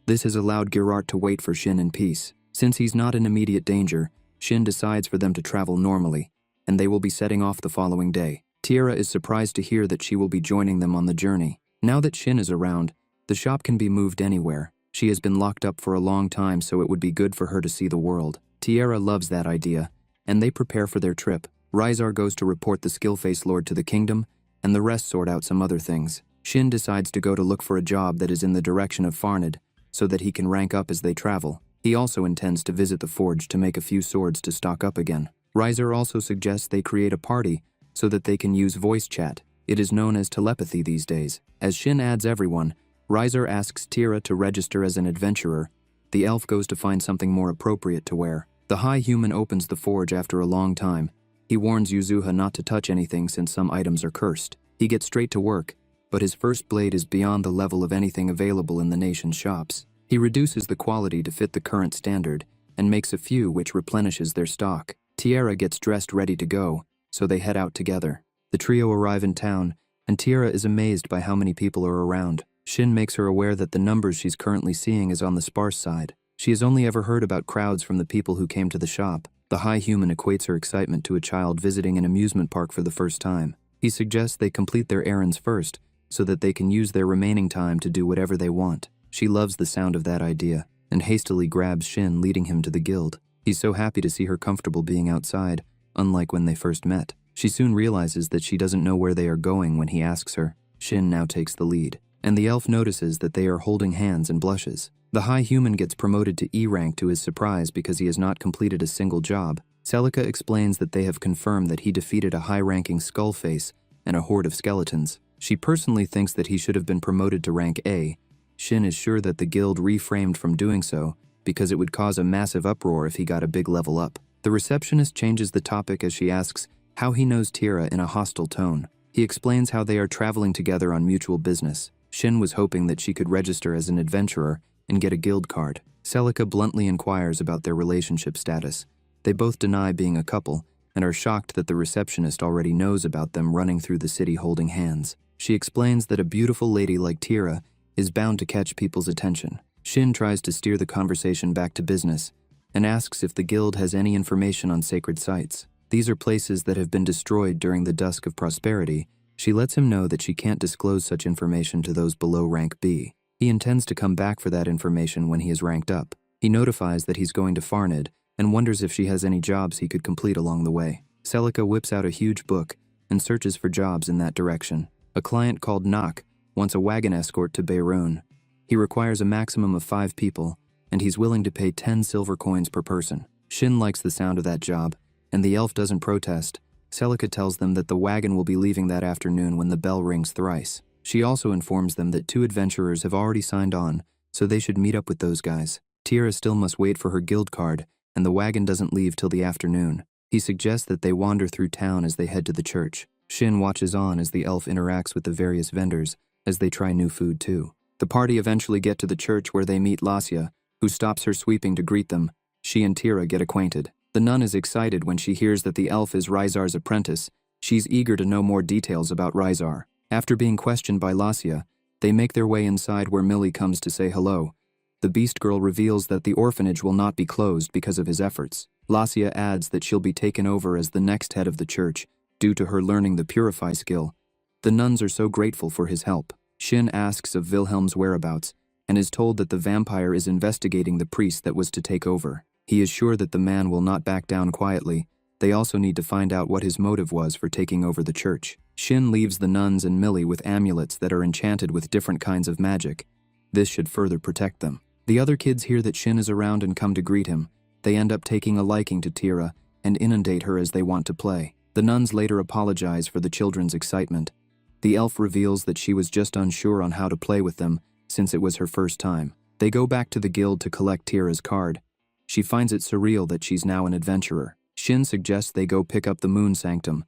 This has allowed Geralt to wait for Shin in peace. Since he's not in immediate danger, Shin decides for them to travel normally, and they will be setting off the following day. Tira is surprised to hear that she will be joining them on the journey. Now that Shin is around, the shop can be moved anywhere. She has been locked up for a long time, so it would be good for her to see the world. Tierra loves that idea, and they prepare for their trip. Rizar goes to report the Skillface Lord to the kingdom, and the rest sort out some other things. Shin decides to go to look for a job that is in the direction of Farned, so that he can rank up as they travel. He also intends to visit the forge to make a few swords to stock up again. Rizar also suggests they create a party so that they can use voice chat. It is known as telepathy these days. As Shin adds everyone, Rizar asks Tira to register as an adventurer. The elf goes to find something more appropriate to wear. The high human opens the forge after a long time. He warns Yuzuha not to touch anything since some items are cursed. He gets straight to work, but his first blade is beyond the level of anything available in the nation's shops. He reduces the quality to fit the current standard and makes a few which replenishes their stock. Tierra gets dressed ready to go, so they head out together. The trio arrive in town, and Tierra is amazed by how many people are around. Shin makes her aware that the numbers she's currently seeing is on the sparse side. She has only ever heard about crowds from the people who came to the shop. The high human equates her excitement to a child visiting an amusement park for the first time. He suggests they complete their errands first, so that they can use their remaining time to do whatever they want. She loves the sound of that idea, and hastily grabs Shin, leading him to the guild. He's so happy to see her comfortable being outside, unlike when they first met. She soon realizes that she doesn't know where they are going when he asks her. Shin now takes the lead, and the elf notices that they are holding hands and blushes. The high human gets promoted to E rank to his surprise because he has not completed a single job. Celica explains that they have confirmed that he defeated a high-ranking skullface and a horde of skeletons. She personally thinks that he should have been promoted to rank A. Shin is sure that the guild refrained from doing so because it would cause a massive uproar if he got a big level up. The receptionist changes the topic as she asks how he knows Tira in a hostile tone. He explains how they are traveling together on mutual business. Shin was hoping that she could register as an adventurer and get a guild card. Celica bluntly inquires about their relationship status. They both deny being a couple and are shocked that the receptionist already knows about them running through the city holding hands. She explains that a beautiful lady like Tira is bound to catch people's attention. Shin tries to steer the conversation back to business and asks if the guild has any information on sacred sites. These are places that have been destroyed during the Dusk of Prosperity. She lets him know that she can't disclose such information to those below rank B. He intends to come back for that information when he is ranked up. He notifies that he's going to Farned and wonders if she has any jobs he could complete along the way. Celica whips out a huge book and searches for jobs in that direction. A client called Nock wants a wagon escort to Beirun. He requires a maximum of 5 people, and he's willing to pay 10 silver coins per person. Shin likes the sound of that job, and the elf doesn't protest. Celica tells them that the wagon will be leaving that afternoon when the bell rings thrice. She also informs them that 2 adventurers have already signed on, so they should meet up with those guys. Tira still must wait for her guild card, and the wagon doesn't leave till the afternoon. He suggests that they wander through town as they head to the church. Shin watches on as the elf interacts with the various vendors as they try new food too. The party eventually get to the church where they meet Lasya, who stops her sweeping to greet them. She and Tira get acquainted. The nun is excited when she hears that the elf is Rizar's apprentice. She's eager to know more details about Rizar. After being questioned by Lasya, they make their way inside where Millie comes to say hello. The beast girl reveals that the orphanage will not be closed because of his efforts. Lasya adds that she'll be taken over as the next head of the church, due to her learning the Purify skill. The nuns are so grateful for his help. Shin asks of Wilhelm's whereabouts, and is told that the vampire is investigating the priest that was to take over. He is sure that the man will not back down quietly. They also need to find out what his motive was for taking over the church. Shin leaves the nuns and Millie with amulets that are enchanted with different kinds of magic. This should further protect them. The other kids hear that Shin is around and come to greet him. They end up taking a liking to Tira and inundate her as they want to play. The nuns later apologize for the children's excitement. The elf reveals that she was just unsure on how to play with them since it was her first time. They go back to the guild to collect Tira's card. She finds it surreal that she's now an adventurer. Shin suggests they go pick up the moon sanctum.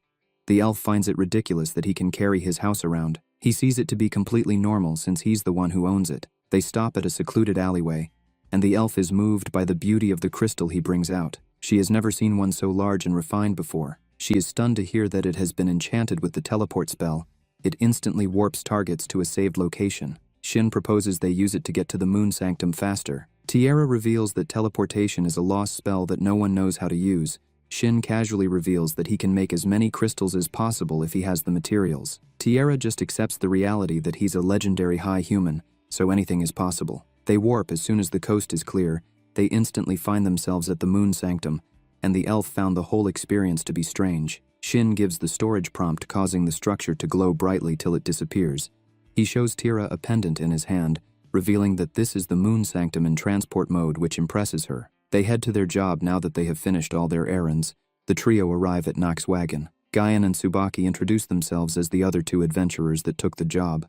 The elf finds it ridiculous that he can carry his house around. He sees it to be completely normal since he's the one who owns it. They stop at a secluded alleyway, and the elf is moved by the beauty of the crystal he brings out. She has never seen one so large and refined before. She is stunned to hear that it has been enchanted with the teleport spell. It instantly warps targets to a saved location. Shin proposes they use it to get to the moon sanctum faster. Tierra reveals that teleportation is a lost spell that no one knows how to use. Shin casually reveals that he can make as many crystals as possible if he has the materials. Tierra just accepts the reality that he's a legendary high human, so anything is possible. They warp as soon as the coast is clear. They instantly find themselves at the moon sanctum, and the elf found the whole experience to be strange. Shin gives the storage prompt, causing the structure to glow brightly till it disappears. He shows Tira a pendant in his hand, revealing that this is the moon sanctum in transport mode, which impresses her. They head to their job now that they have finished all their errands. The trio arrive at Nock's wagon. Guyan and Tsubaki introduce themselves as the other two adventurers that took the job.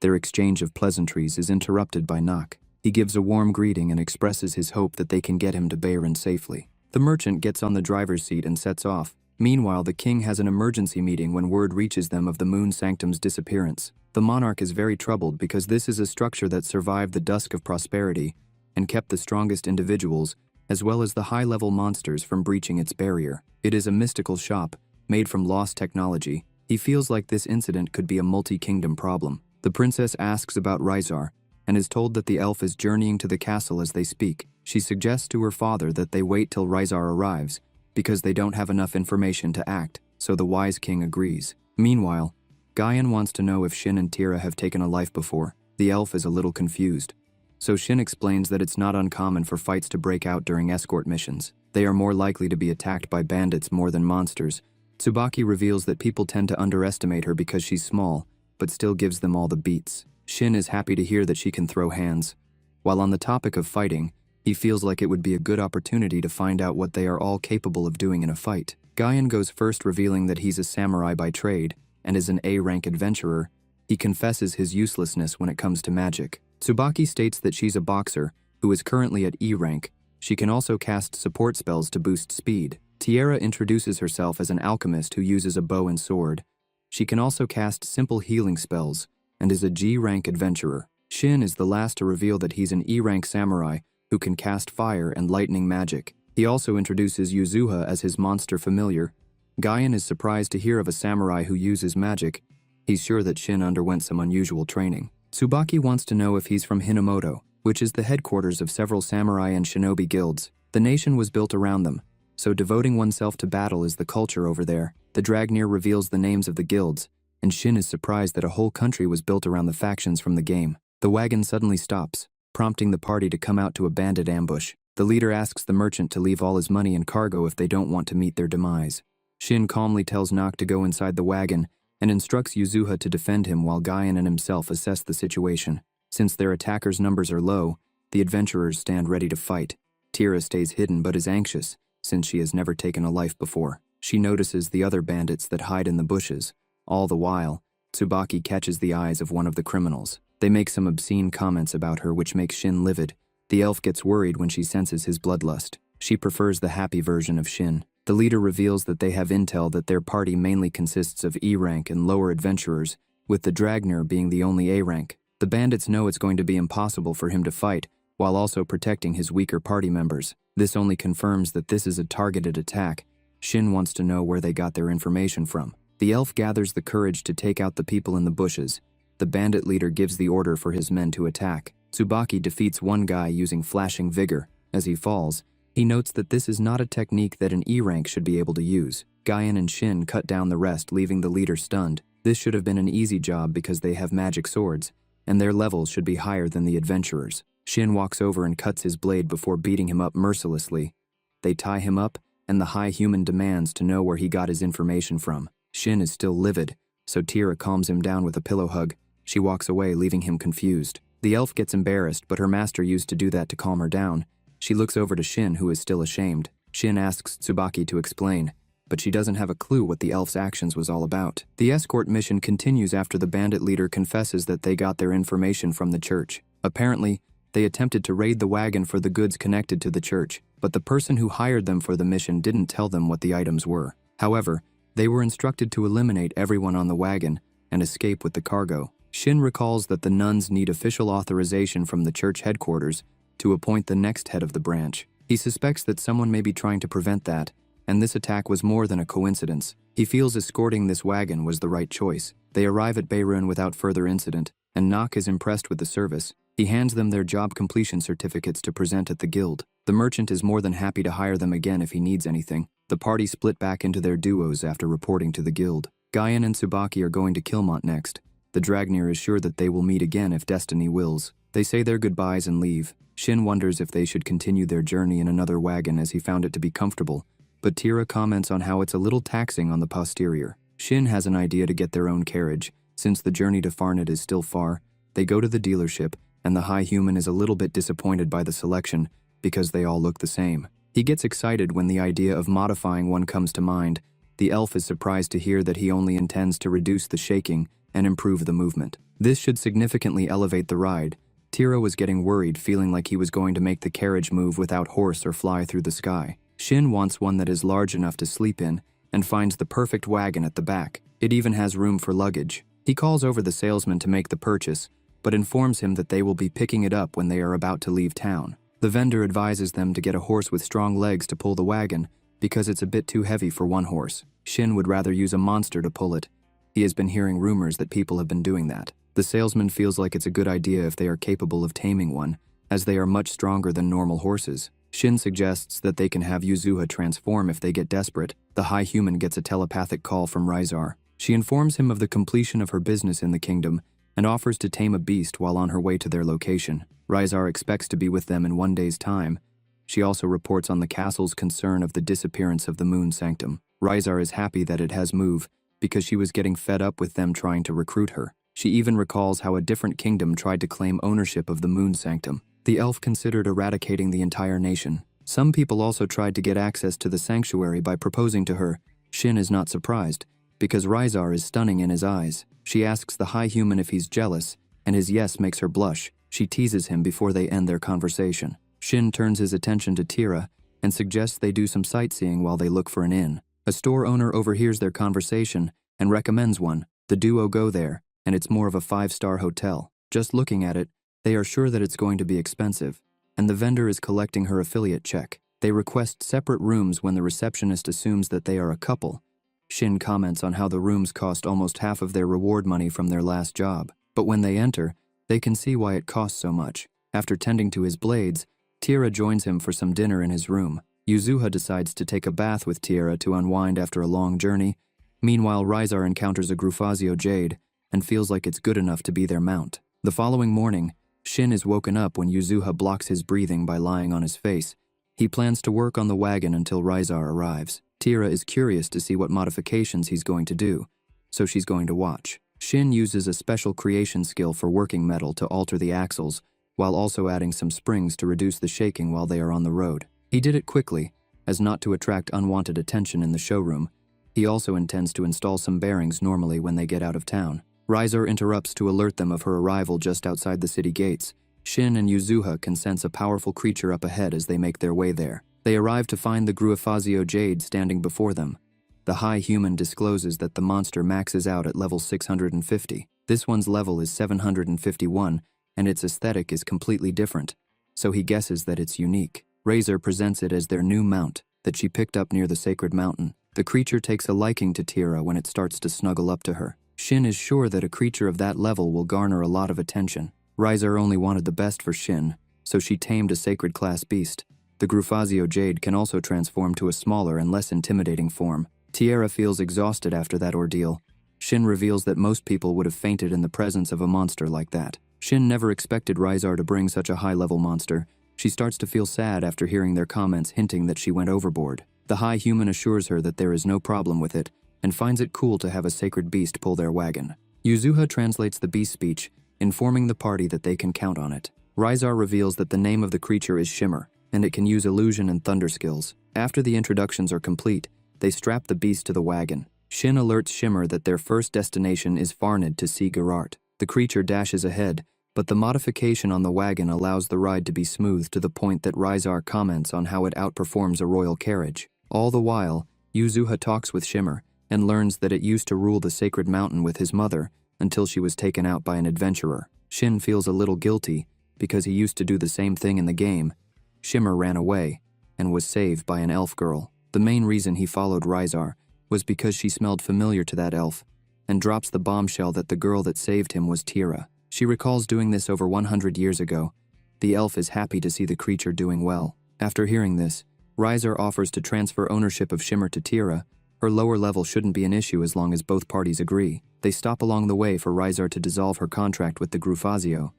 Their exchange of pleasantries is interrupted by Nock. He gives a warm greeting and expresses his hope that they can get him to Bayern safely. The merchant gets on the driver's seat and sets off. Meanwhile, the king has an emergency meeting when word reaches them of the moon sanctum's disappearance. The monarch is very troubled because this is a structure that survived the dusk of prosperity and kept the strongest individuals, as well as the high-level monsters, from breaching its barrier. It is a mystical shop, made from lost technology. He feels like this incident could be a multi-kingdom problem. The princess asks about Rizar, and is told that the elf is journeying to the castle as they speak. She suggests to her father that they wait till Rizar arrives, because they don't have enough information to act, so the wise king agrees. Meanwhile, Guyan wants to know if Shin and Tira have taken a life before. The elf is a little confused. So Shin explains that it's not uncommon for fights to break out during escort missions. They are more likely to be attacked by bandits more than monsters. Tsubaki reveals that people tend to underestimate her because she's small, but still gives them all the beats. Shin is happy to hear that she can throw hands. While on the topic of fighting, he feels like it would be a good opportunity to find out what they are all capable of doing in a fight. Guyan goes first, revealing that he's a samurai by trade and is an A-rank adventurer. He confesses his uselessness when it comes to magic. Tsubaki states that she's a boxer who is currently at E rank. She can also cast support spells to boost speed. Tierra introduces herself as an alchemist who uses a bow and sword. She can also cast simple healing spells and is a G rank adventurer. Shin is the last to reveal that he's an E rank samurai who can cast fire and lightning magic. He also introduces Yuzuha as his monster familiar. Guyan is surprised to hear of a samurai who uses magic. He's sure that Shin underwent some unusual training. Tsubaki wants to know if he's from Hinamoto, which is the headquarters of several samurai and shinobi guilds. The nation was built around them, so devoting oneself to battle is the culture over there. The Dragnir reveals the names of the guilds, and Shin is surprised that a whole country was built around the factions from the game. The wagon suddenly stops, prompting the party to come out to a bandit ambush. The leader asks the merchant to leave all his money and cargo if they don't want to meet their demise. Shin calmly tells Nock to go inside the wagon and instructs Yuzuha to defend him while Guyan and himself assess the situation. Since their attackers' numbers are low, the adventurers stand ready to fight. Tira stays hidden but is anxious, since she has never taken a life before. She notices the other bandits that hide in the bushes. All the while, Tsubaki catches the eyes of one of the criminals. They make some obscene comments about her which makes Shin livid. The elf gets worried when she senses his bloodlust. She prefers the happy version of Shin. The leader reveals that they have intel that their party mainly consists of E rank and lower adventurers, with the Dragnir being the only A rank. The bandits know it's going to be impossible for him to fight, while also protecting his weaker party members. This only confirms that this is a targeted attack. Shin wants to know where they got their information from. The elf gathers the courage to take out the people in the bushes. The bandit leader gives the order for his men to attack. Tsubaki defeats one guy using flashing vigor. As he falls, he notes that this is not a technique that an E rank should be able to use. Guyan and Shin cut down the rest, leaving the leader stunned. This should have been an easy job because they have magic swords, and their levels should be higher than the adventurers. Shin walks over and cuts his blade before beating him up mercilessly. They tie him up, and the high human demands to know where he got his information from. Shin is still livid, so Tira calms him down with a pillow hug. She walks away, leaving him confused. The elf gets embarrassed, but her master used to do that to calm her down. She looks over to Shin, who is still ashamed. Shin asks Tsubaki to explain, but she doesn't have a clue what the elf's actions was all about. The escort mission continues after the bandit leader confesses that they got their information from the church. Apparently, they attempted to raid the wagon for the goods connected to the church, but the person who hired them for the mission didn't tell them what the items were. However, they were instructed to eliminate everyone on the wagon and escape with the cargo. Shin recalls that the nuns need official authorization from the church headquarters to appoint the next head of the branch. He suspects that someone may be trying to prevent that, and this attack was more than a coincidence. He feels escorting this wagon was the right choice. They arrive at Beirun without further incident, and Nock is impressed with the service. He hands them their job completion certificates to present at the guild. The merchant is more than happy to hire them again if he needs anything. The party split back into their duos after reporting to the guild. Guyan and Tsubaki are going to Kilmont next. The Dragnir is sure that they will meet again if destiny wills. They say their goodbyes and leave. Shin wonders if they should continue their journey in another wagon as he found it to be comfortable, but Tira comments on how it's a little taxing on the posterior. Shin has an idea to get their own carriage. Since the journey to Farnet is still far, they go to the dealership, and the high human is a little bit disappointed by the selection because they all look the same. He gets excited when the idea of modifying one comes to mind. The elf is surprised to hear that he only intends to reduce the shaking and improve the movement. This should significantly elevate the ride. Tira was getting worried, feeling like he was going to make the carriage move without horse or fly through the sky. Shin wants one that is large enough to sleep in and finds the perfect wagon at the back. It even has room for luggage. He calls over the salesman to make the purchase, but informs him that they will be picking it up when they are about to leave town. The vendor advises them to get a horse with strong legs to pull the wagon because it's a bit too heavy for one horse. Shin would rather use a monster to pull it. He has been hearing rumors that people have been doing that. The salesman feels like it's a good idea if they are capable of taming one, as they are much stronger than normal horses. Shin suggests that they can have Yuzuha transform if they get desperate. The high human gets a telepathic call from Rizar. She informs him of the completion of her business in the kingdom and offers to tame a beast while on her way to their location. Rizar expects to be with them in 1 day's time. She also reports on the castle's concern of the disappearance of the Moon Sanctum. Rizar is happy that it has moved because she was getting fed up with them trying to recruit her. She even recalls how a different kingdom tried to claim ownership of the Moon Sanctum. The elf considered eradicating the entire nation. Some people also tried to get access to the sanctuary by proposing to her. Shin is not surprised, because Rizar is stunning in his eyes. She asks the high human if he's jealous, and his yes makes her blush. She teases him before they end their conversation. Shin turns his attention to Tira and suggests they do some sightseeing while they look for an inn. A store owner overhears their conversation and recommends one. The duo go there, and it's more of a 5-star hotel. Just looking at it, they are sure that it's going to be expensive, and the vendor is collecting her affiliate check. They request separate rooms when the receptionist assumes that they are a couple. Shin comments on how the rooms cost almost half of their reward money from their last job, but when they enter, they can see why it costs so much. After tending to his blades, Tira joins him for some dinner in his room. Yuzuha decides to take a bath with Tira to unwind after a long journey. Meanwhile, Rizar encounters a Grufazio jade and feels like it's good enough to be their mount. The following morning, Shin is woken up when Yuzuha blocks his breathing by lying on his face. He plans to work on the wagon until Rizar arrives. Tira is curious to see what modifications he's going to do, so she's going to watch. Shin uses a special creation skill for working metal to alter the axles, while also adding some springs to reduce the shaking while they are on the road. He did it quickly, as not to attract unwanted attention in the showroom. He also intends to install some bearings normally when they get out of town. Rizar interrupts to alert them of her arrival just outside the city gates. Shin and Yuzuha can sense a powerful creature up ahead as they make their way there. They arrive to find the Gruifazio Jade standing before them. The high human discloses that the monster maxes out at level 650. This one's level is 751, and its aesthetic is completely different, so he guesses that it's unique. Razor presents it as their new mount that she picked up near the sacred mountain. The creature takes a liking to Tira when it starts to snuggle up to her. Shin is sure that a creature of that level will garner a lot of attention. Razor only wanted the best for Shin, so she tamed a sacred class beast. The Gruifazio Jade can also transform to a smaller and less intimidating form. Tierra feels exhausted after that ordeal. Shin reveals that most people would have fainted in the presence of a monster like that. Shin never expected Rysar to bring such a high-level monster. She starts to feel sad after hearing their comments hinting that she went overboard. The high human assures her that there is no problem with it, and finds it cool to have a sacred beast pull their wagon. Yuzuha translates the beast speech, informing the party that they can count on it. Rysar reveals that the name of the creature is Shimmer, and it can use illusion and thunder skills. After the introductions are complete, they strap the beast to the wagon. Shin alerts Shimmer that their first destination is Farned to see Gerart. The creature dashes ahead, but the modification on the wagon allows the ride to be smooth to the point that Rysar comments on how it outperforms a royal carriage. All the while, Yuzuha talks with Shimmer and learns that it used to rule the sacred mountain with his mother until she was taken out by an adventurer. Shin feels a little guilty because he used to do the same thing in the game. Shimmer ran away and was saved by an elf girl. The main reason he followed Rysar was because she smelled familiar to that elf, and drops the bombshell that the girl that saved him was Tira. She recalls doing this over 100 years ago. The elf is happy to see the creature doing well. After hearing this, Rysar offers to transfer ownership of Shimmer to Tira. Her lower level shouldn't be an issue as long as both parties agree. They stop along the way for Rysar to dissolve her contract with the Gruifazio.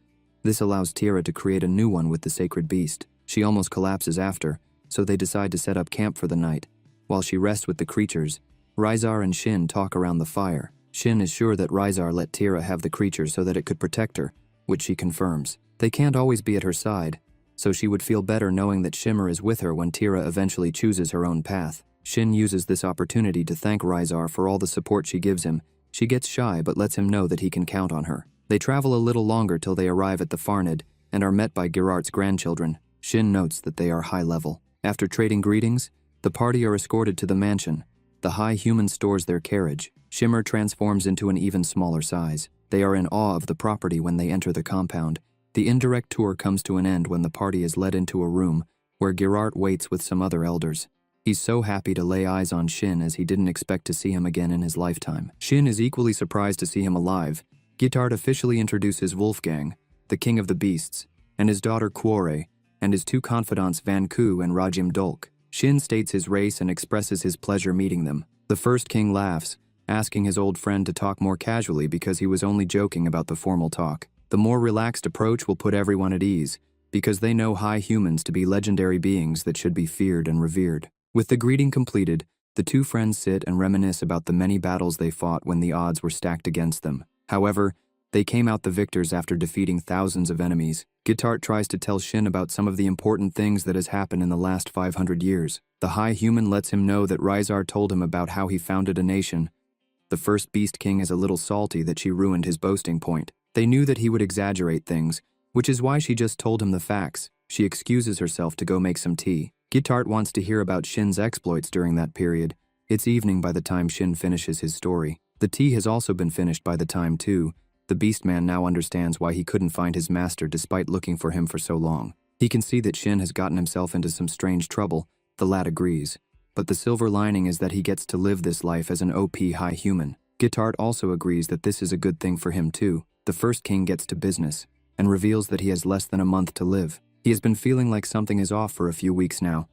This allows Tira to create a new one with the sacred beast. She almost collapses after, so they decide to set up camp for the night. While she rests with the creatures, Rysar and Shin talk around the fire. Shin is sure that Rysar let Tira have the creature so that it could protect her, which she confirms. They can't always be at her side, so she would feel better knowing that Shimmer is with her when Tira eventually chooses her own path. Shin uses this opportunity to thank Rysar for all the support she gives him. She gets shy but lets him know that he can count on her. They travel a little longer till they arrive at the Farned and are met by Gerart's grandchildren. Shin notes that they are high level. After trading greetings, the party are escorted to the mansion. The high human stores their carriage. Shimmer transforms into an even smaller size. They are in awe of the property when they enter the compound. The indirect tour comes to an end when the party is led into a room where Gerart waits with some other elders. He's so happy to lay eyes on Shin as he didn't expect to see him again in his lifetime. Shin is equally surprised to see him alive. Gitart officially introduces Wolfgang, the king of the beasts, and his daughter Quore, and his two confidants Vanku and Rajim Dolk. Shin states his race and expresses his pleasure meeting them. The first king laughs, asking his old friend to talk more casually because he was only joking about the formal talk. The more relaxed approach will put everyone at ease, because they know high humans to be legendary beings that should be feared and revered. With the greeting completed, the two friends sit and reminisce about the many battles they fought when the odds were stacked against them. However, they came out the victors after defeating thousands of enemies. Gitart tries to tell Shin about some of the important things that has happened in the last 500 years. The high human lets him know that Rysar told him about how he founded a nation. The first Beast King is a little salty that she ruined his boasting point. They knew that he would exaggerate things, which is why she just told him the facts. She excuses herself to go make some tea. Gitart wants to hear about Shin's exploits during that period. It's evening by the time Shin finishes his story. The tea has also been finished by the time too. The Beastman now understands why he couldn't find his master despite looking for him for so long. He can see that Shin has gotten himself into some strange trouble. The lad agrees. But the silver lining is that he gets to live this life as an OP high human. Gitart also agrees that this is a good thing for him too. The first king gets to business, and reveals that he has less than a month to live. He has been feeling like something is off for a few weeks now.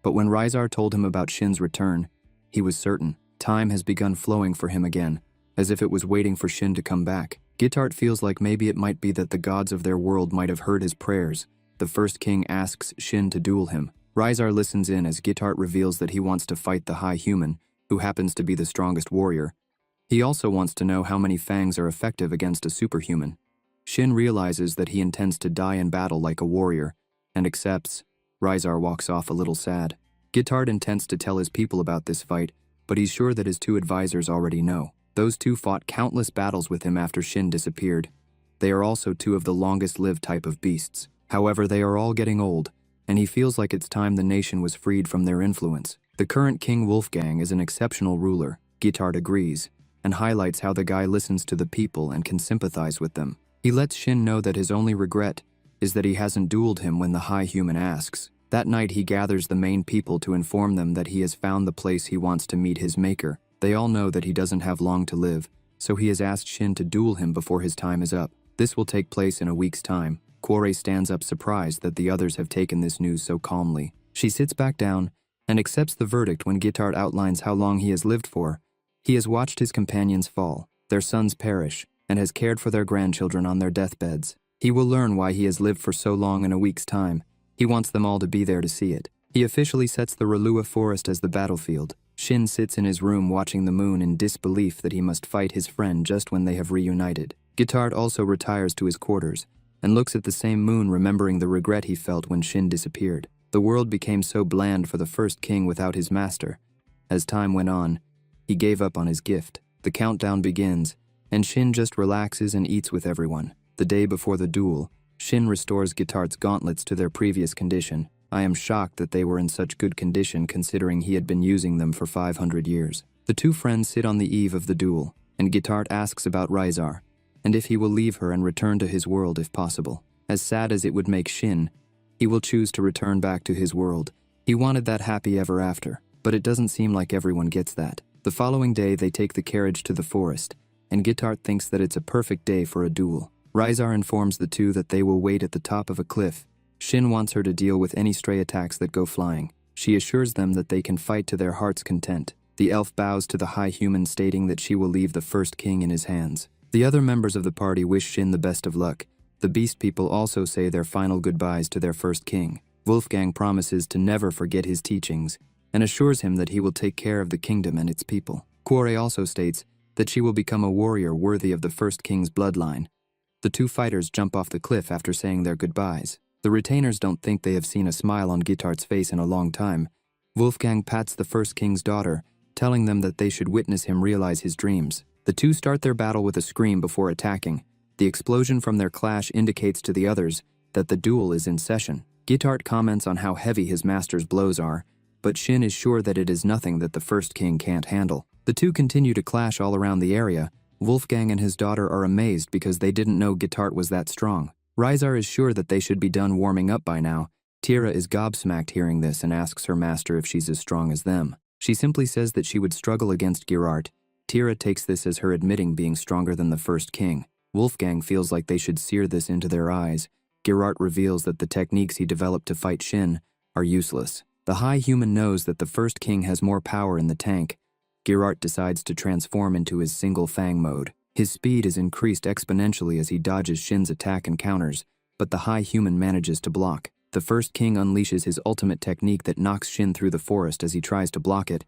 But when Rysar told him about Shin's return, he was certain. Time has begun flowing for him again, as if it was waiting for Shin to come back. Gitart feels like maybe it might be that the gods of their world might have heard his prayers. The first king asks Shin to duel him. Rysar listens in as Gitart reveals that he wants to fight the high human, who happens to be the strongest warrior. He also wants to know how many fangs are effective against a superhuman. Shin realizes that he intends to die in battle like a warrior, and accepts. Rysar walks off a little sad. Gitart intends to tell his people about this fight, but he's sure that his two advisors already know. Those two fought countless battles with him after Shin disappeared. They are also two of the longest-lived type of beasts. However, they are all getting old, and he feels like it's time the nation was freed from their influence. The current King Wolfgang is an exceptional ruler, Gitart agrees, and highlights how the guy listens to the people and can sympathize with them. He lets Shin know that his only regret is that he hasn't dueled him when the High Human asks. That night he gathers the main people to inform them that he has found the place he wants to meet his maker. They all know that he doesn't have long to live, so he has asked Shin to duel him before his time is up. This will take place in a week's time. Quore stands up surprised that the others have taken this news so calmly. She sits back down and accepts the verdict when Gitart outlines how long he has lived for. He has watched his companions fall, their sons perish, and has cared for their grandchildren on their deathbeds. He will learn why he has lived for so long in a week's time. He wants them all to be there to see it. He officially sets the Relua forest as the battlefield. Shin sits in his room watching the moon in disbelief that he must fight his friend just when they have reunited. Gitart also retires to his quarters and looks at the same moon, remembering the regret he felt when Shin disappeared. The world became so bland for the first king without his master. As time went on, he gave up on his gift. The countdown begins, and Shin just relaxes and eats with everyone. The day before the duel, Shin restores Gitart's gauntlets to their previous condition. I am shocked that they were in such good condition considering he had been using them for 500 years. The two friends sit on the eve of the duel, and Gitart asks about Rysar, and if he will leave her and return to his world if possible. As sad as it would make Shin, he will choose to return back to his world. He wanted that happy ever after, but it doesn't seem like everyone gets that. The following day they take the carriage to the forest, and Gitart thinks that it's a perfect day for a duel. Rysar informs the two that they will wait at the top of a cliff. Shin wants her to deal with any stray attacks that go flying. She assures them that they can fight to their heart's content. The elf bows to the High Human, stating that she will leave the first king in his hands. The other members of the party wish Shin the best of luck. The beast people also say their final goodbyes to their first king. Wolfgang promises to never forget his teachings and assures him that he will take care of the kingdom and its people. Quore also states that she will become a warrior worthy of the first king's bloodline. The two fighters jump off the cliff after saying their goodbyes. The retainers don't think they have seen a smile on Gitart's face in a long time. Wolfgang pats the first king's daughter, telling them that they should witness him realize his dreams. The two start their battle with a scream before attacking. The explosion from their clash indicates to the others that the duel is in session. Gitart comments on how heavy his master's blows are, but Shin is sure that it is nothing that the first king can't handle. The two continue to clash all around the area. Wolfgang and his daughter are amazed because they didn't know Gitart was that strong. Rysar is sure that they should be done warming up by now. Tira is gobsmacked hearing this and asks her master if she's as strong as them. She simply says that she would struggle against Gitart. Tira takes this as her admitting being stronger than the first king. Wolfgang feels like they should sear this into their eyes. Gitart reveals that the techniques he developed to fight Shin are useless. The High Human knows that the first king has more power in the tank. Gitart decides to transform into his single fang mode. His speed is increased exponentially as he dodges Shin's attack and counters, but the High Human manages to block. The first king unleashes his ultimate technique that knocks Shin through the forest as he tries to block it.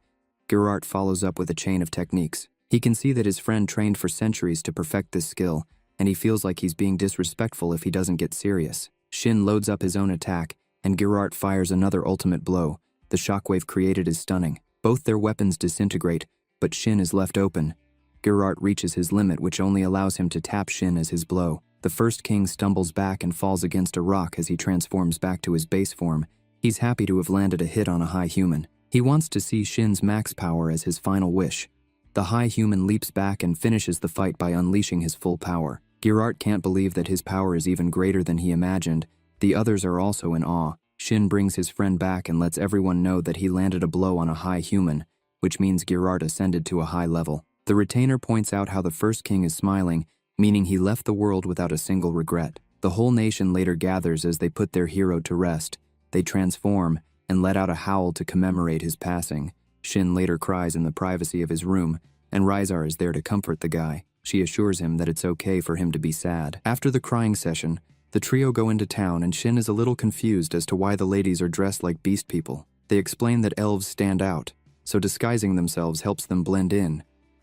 Gitart follows up with a chain of techniques. He can see that his friend trained for centuries to perfect this skill, and he feels like he's being disrespectful if he doesn't get serious. Shin loads up his own attack, and Gitart fires another ultimate blow. The shockwave created is stunning. Both their weapons disintegrate, but Shin is left open. Gitart reaches his limit, which only allows him to tap Shin as his blow. The first king stumbles back and falls against a rock as he transforms back to his base form. He's happy to have landed a hit on a High Human. He wants to see Shin's max power as his final wish. The High Human leaps back and finishes the fight by unleashing his full power. Gitart can't believe that his power is even greater than he imagined. The others are also in awe. Shin brings his friend back and lets everyone know that he landed a blow on a High Human, which means Gitart ascended to a high level. The retainer points out how the first king is smiling, meaning he left the world without a single regret. The whole nation later gathers as they put their hero to rest. They transform and let out a howl to commemorate his passing. Shin later cries in the privacy of his room, and Rysar is there to comfort the guy. She assures him that it's okay for him to be sad. After the crying session, the trio go into town, and Shin is a little confused as to why the ladies are dressed like beast people. They explain that elves stand out, so disguising themselves helps them blend in.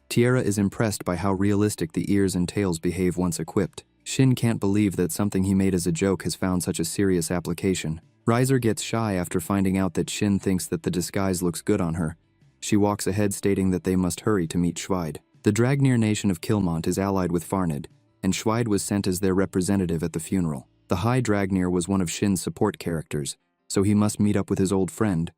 Tierra is impressed by how realistic the ears and tails behave once equipped. Shin can't believe that something he made as a joke has found such a serious application. Rysar gets shy after finding out that Shin thinks that the disguise looks good on her. She walks ahead, stating that they must hurry to meet Schweid. The Dragnir nation of Kilmont is allied with Farnid, and Schweid was sent as their representative at the funeral. The High Dragnir was one of Shin's support characters. so he must meet up with his old friend.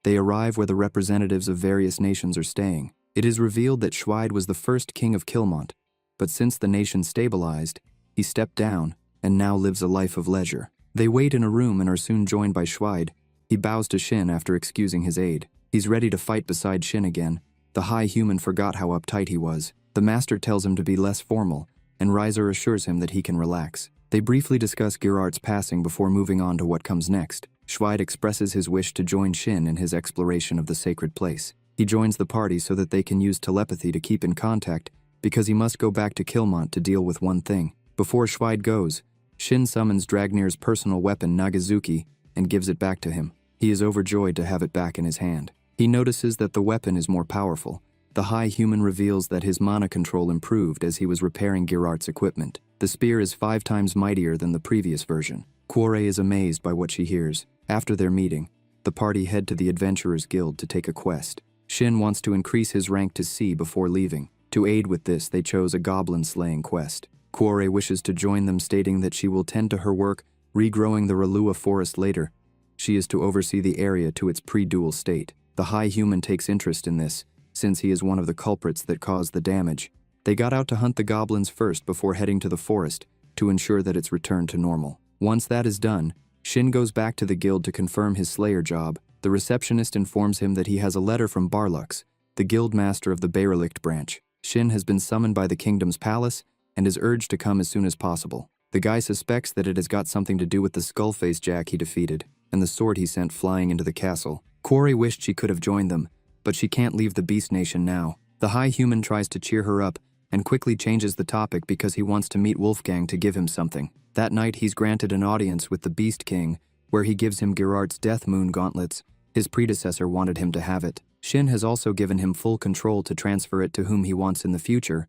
They arrive where the representatives of various nations are staying. It is revealed that Schweid was the first king of Kilmont, but since the nation stabilized, he stepped down and now lives a life of leisure. They wait in a room and are soon joined by Schweid. He bows to Shin after excusing his aid. He's ready to fight beside Shin again. The high human forgot how uptight he was. The master tells him to be less formal, and Reiser assures him that he can relax. They briefly discuss Gerardt's passing before moving on to what comes next. Schweid expresses his wish to join Shin in his exploration of the sacred place. He joins the party so that they can use telepathy to keep in contact, because he must go back to Kilmont to deal with one thing. Before Schweid goes, Shin summons Dragnir's personal weapon Nagazuki and gives it back to him. He is overjoyed to have it back in his hand. He notices that the weapon is more powerful. The high human reveals that his mana control improved as he was repairing Gerardt's equipment. The spear is 5 times mightier than the previous version. Quore is amazed by what she hears. After their meeting, the party head to the Adventurers Guild to take a quest. Shin wants to increase his rank to C before leaving. To aid with this, they chose a goblin-slaying quest. Quore wishes to join them, stating that she will tend to her work, regrowing the Relua forest later. She is to oversee the area to its pre-dual state. The high human takes interest in this, since he is one of the culprits that caused the damage. They got out to hunt the goblins first before heading to the forest to ensure that it's returned to normal. Once that is done, Shin goes back to the guild to confirm his slayer job. The receptionist informs him that he has a letter from Barlux, the guild master of the Baerlicht branch. Shin has been summoned by the kingdom's palace and is urged to come as soon as possible. The guy suspects that it has got something to do with the skull-faced Jack he defeated and the sword he sent flying into the castle. Quore wished she could have joined them, but she can't leave the Beast Nation now. The high human tries to cheer her up and quickly changes the topic because he wants to meet Wolfgang to give him something. That night he's granted an audience with the Beast King, where he gives him Gerardt's Death Moon gauntlets. His predecessor wanted him to have it. Shin has also given him full control to transfer it to whom he wants in the future.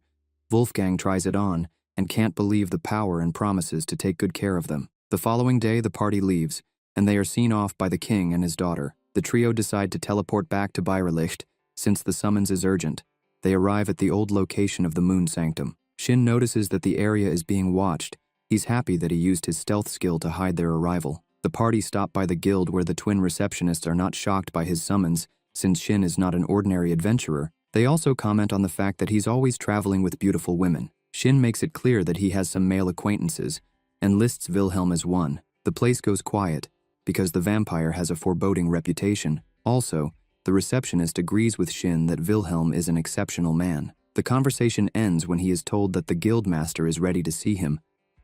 Wolfgang tries it on and can't believe the power and promises to take good care of them. The following day the party leaves, and they are seen off by the king and his daughter. The trio decide to teleport back to Baerlicht, since the summons is urgent. They arrive at the old location of the Moon Sanctum. Shin notices that the area is being watched. He's happy that he used his stealth skill to hide their arrival. The party stop by the guild where the twin receptionists are not shocked by his summons, since Shin is not an ordinary adventurer. They also comment on the fact that he's always traveling with beautiful women. Shin makes it clear that he has some male acquaintances, and lists Wilhelm as one. The place goes quiet, because the vampire has a foreboding reputation. Also, the receptionist agrees with Shin that Wilhelm is an exceptional man. The conversation ends when he is told that the guildmaster is ready to see him.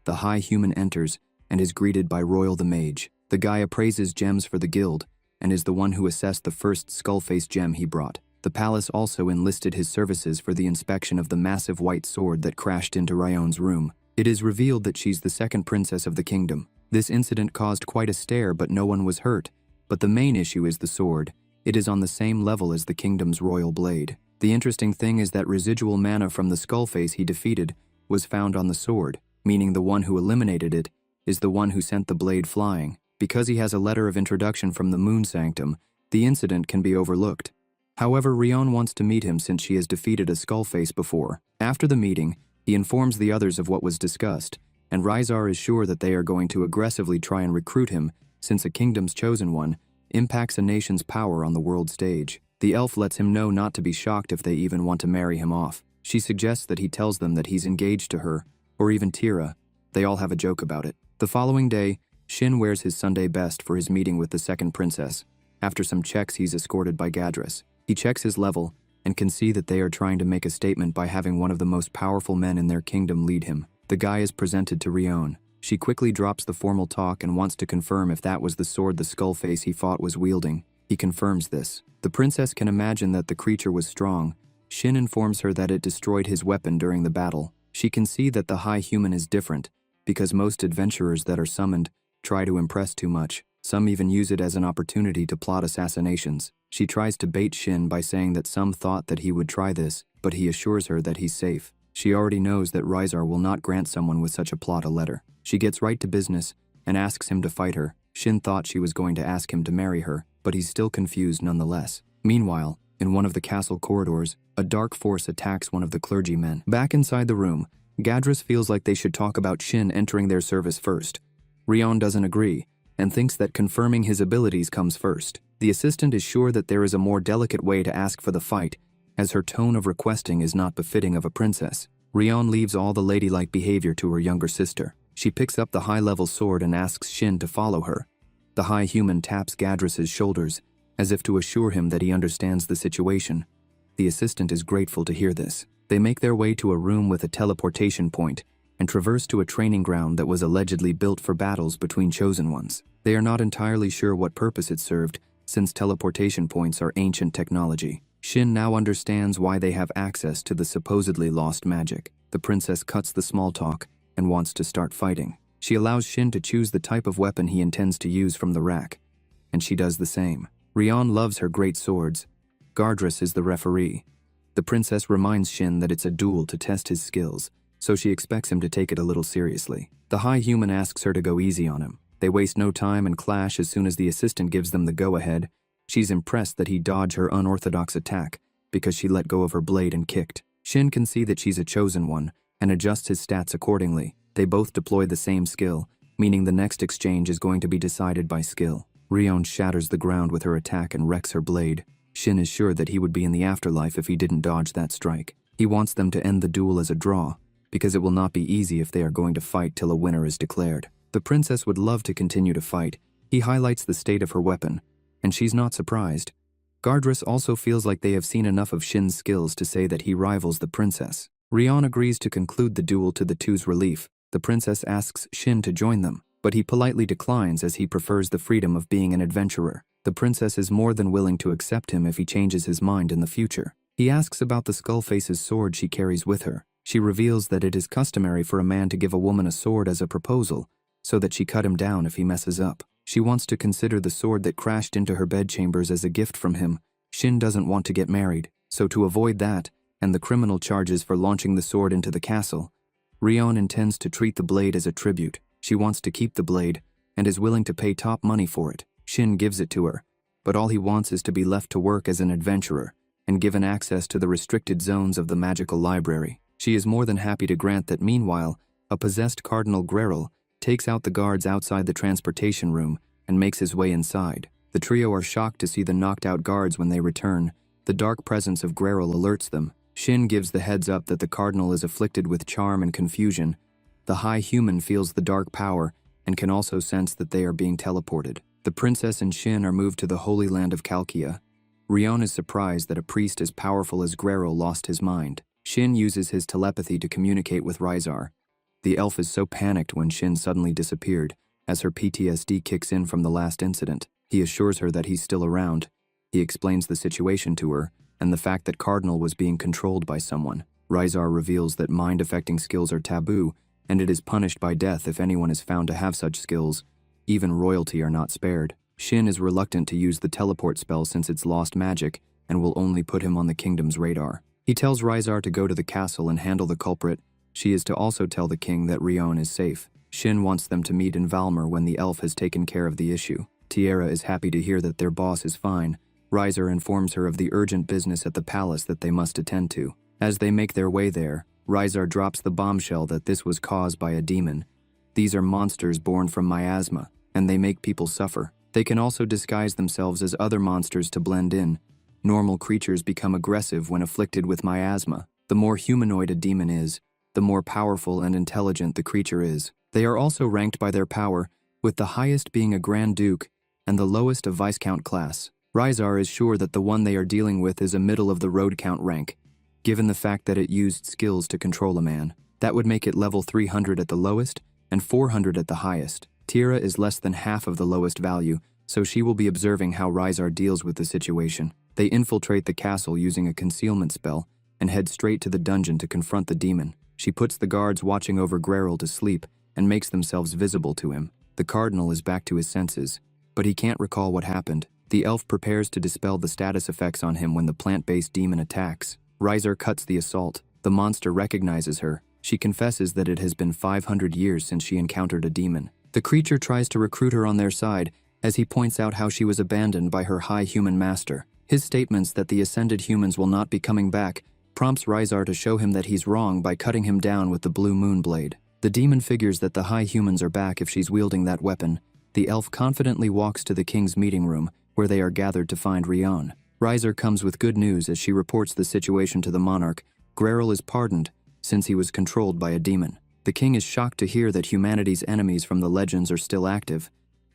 The high human enters and is greeted by Royal the Mage. The guy appraises gems for the guild and is the one who assessed the first skull-faced gem he brought. The palace also enlisted his services for the inspection of the massive white sword that crashed into Ryon's room. It is revealed that she's the second princess of the kingdom. This incident caused quite a stir, but no one was hurt. But the main issue is the sword. It is on the same level as the kingdom's royal blade. The interesting thing is that residual mana from the skullface he defeated was found on the sword, meaning the one who eliminated it is the one who sent the blade flying. Because he has a letter of introduction from the Moon Sanctum, the incident can be overlooked. However, Rion wants to meet him since she has defeated a skullface before. After the meeting, he informs the others of what was discussed, and Rizar is sure that they are going to aggressively try and recruit him, since a kingdom's chosen one impacts a nation's power on the world stage. The elf lets him know not to be shocked if they even want to marry him off. She suggests that he tells them that he's engaged to her, or even Tira. They all have a joke about it. The following day, Shin wears his Sunday best for his meeting with the second princess. After some checks, he's escorted by Gadris. He checks his level and can see that they are trying to make a statement by having one of the most powerful men in their kingdom lead him. The guy is presented to Rion. She quickly drops the formal talk and wants to confirm if that was the sword the skullface he fought was wielding. He confirms this. The princess can imagine that the creature was strong. Shin informs her that it destroyed his weapon during the battle. She can see that the high human is different, because most adventurers that are summoned try to impress too much. Some even use it as an opportunity to plot assassinations. She tries to bait Shin by saying that some thought that he would try this, but he assures her that he's safe. She already knows that Rizar will not grant someone with such a plot a letter. She gets right to business and asks him to fight her. Shin thought she was going to ask him to marry her, but he's still confused nonetheless. Meanwhile, in one of the castle corridors, a dark force attacks one of the clergymen. Back inside the room, Gadris feels like they should talk about Shin entering their service first. Rion doesn't agree, and thinks that confirming his abilities comes first. The assistant is sure that there is a more delicate way to ask for the fight, as her tone of requesting is not befitting of a princess. Rion leaves all the ladylike behavior to her younger sister. She picks up the high-level sword and asks Shin to follow her. The high human taps Gadris's shoulders, as if to assure him that he understands the situation. The assistant is grateful to hear this. They make their way to a room with a teleportation point and traverse to a training ground that was allegedly built for battles between chosen ones. They are not entirely sure what purpose it served, since teleportation points are ancient technology. Shin now understands why they have access to the supposedly lost magic. The princess cuts the small talk and wants to start fighting. She allows Shin to choose the type of weapon he intends to use from the rack, and she does the same. Rion loves her great swords. Gardris is the referee. The princess reminds Shin that it's a duel to test his skills, so she expects him to take it a little seriously. The high human asks her to go easy on him. They waste no time and clash as soon as the assistant gives them the go-ahead. She's impressed that he dodged her unorthodox attack because she let go of her blade and kicked. Shin can see that she's a chosen one and adjusts his stats accordingly. They both deploy the same skill, meaning the next exchange is going to be decided by skill. Rion shatters the ground with her attack and wrecks her blade. Shin is sure that he would be in the afterlife if he didn't dodge that strike. He wants them to end the duel as a draw, because it will not be easy if they are going to fight till a winner is declared. The princess would love to continue to fight. He highlights the state of her weapon, and she's not surprised. Gardris also feels like they have seen enough of Shin's skills to say that he rivals the princess. Rion agrees to conclude the duel to the two's relief. The princess asks Shin to join them, but he politely declines as he prefers the freedom of being an adventurer. The princess is more than willing to accept him if he changes his mind in the future. He asks about the Skullface's sword she carries with her. She reveals that it is customary for a man to give a woman a sword as a proposal, so that she cut him down if he messes up. She wants to consider the sword that crashed into her bedchambers as a gift from him. Shin doesn't want to get married, so to avoid that, and the criminal charges for launching the sword into the castle, Rion intends to treat the blade as a tribute. She wants to keep the blade, and is willing to pay top money for it. Shin gives it to her, but all he wants is to be left to work as an adventurer, and given access to the restricted zones of the magical library. She is more than happy to grant that. Meanwhile, a possessed Cardinal Greril takes out the guards outside the transportation room and makes his way inside. The trio are shocked to see the knocked-out guards when they return. The dark presence of Greril alerts them. Shin gives the heads up that the Cardinal is afflicted with charm and confusion. The high human feels the dark power and can also sense that they are being teleported. The princess and Shin are moved to the Holy Land of Kalkia. Rion is surprised that a priest as powerful as Greril lost his mind. Shin uses his telepathy to communicate with Rysar. The elf is so panicked when Shin suddenly disappeared, as her PTSD kicks in from the last incident. He assures her that he's still around. He explains the situation to her, and the fact that Cardinal was being controlled by someone. Rysar reveals that mind-affecting skills are taboo, and it is punished by death if anyone is found to have such skills. Even royalty are not spared. Shin is reluctant to use the teleport spell since it's lost magic, and will only put him on the kingdom's radar. He tells Rysar to go to the castle and handle the culprit. She is to also tell the king that Rion is safe. Shin wants them to meet in Valmer when the elf has taken care of the issue. Tiara is happy to hear that their boss is fine. Rysar informs her of the urgent business at the palace that they must attend to. As they make their way there, Rysar drops the bombshell that this was caused by a demon. These are monsters born from miasma, and they make people suffer. They can also disguise themselves as other monsters to blend in. Normal creatures become aggressive when afflicted with miasma. The more humanoid a demon is, the more powerful and intelligent the creature is. They are also ranked by their power, with the highest being a Grand Duke and the lowest a Viscount class. Rysar is sure that the one they are dealing with is a middle-of-the-road count rank, given the fact that it used skills to control a man. That would make it level 300 at the lowest and 400 at the highest. Tira is less than half of the lowest value, so she will be observing how Rysar deals with the situation. They infiltrate the castle using a concealment spell and head straight to the dungeon to confront the demon. She puts the guards watching over Greril to sleep and makes themselves visible to him. The cardinal is back to his senses, but he can't recall what happened. The elf prepares to dispel the status effects on him when the plant-based demon attacks. Rysar cuts the assault. The monster recognizes her. She confesses that it has been 500 years since she encountered a demon. The creature tries to recruit her on their side, as he points out how she was abandoned by her high human master. His statements that the ascended humans will not be coming back prompts Rysar to show him that he's wrong by cutting him down with the blue moon blade. The demon figures that the high humans are back if she's wielding that weapon, The elf confidently walks to the king's meeting room, where they are gathered to find Rion. Riser comes with good news as she reports the situation to the monarch. Greril is pardoned, since he was controlled by a demon. The king is shocked to hear that humanity's enemies from the legends are still active.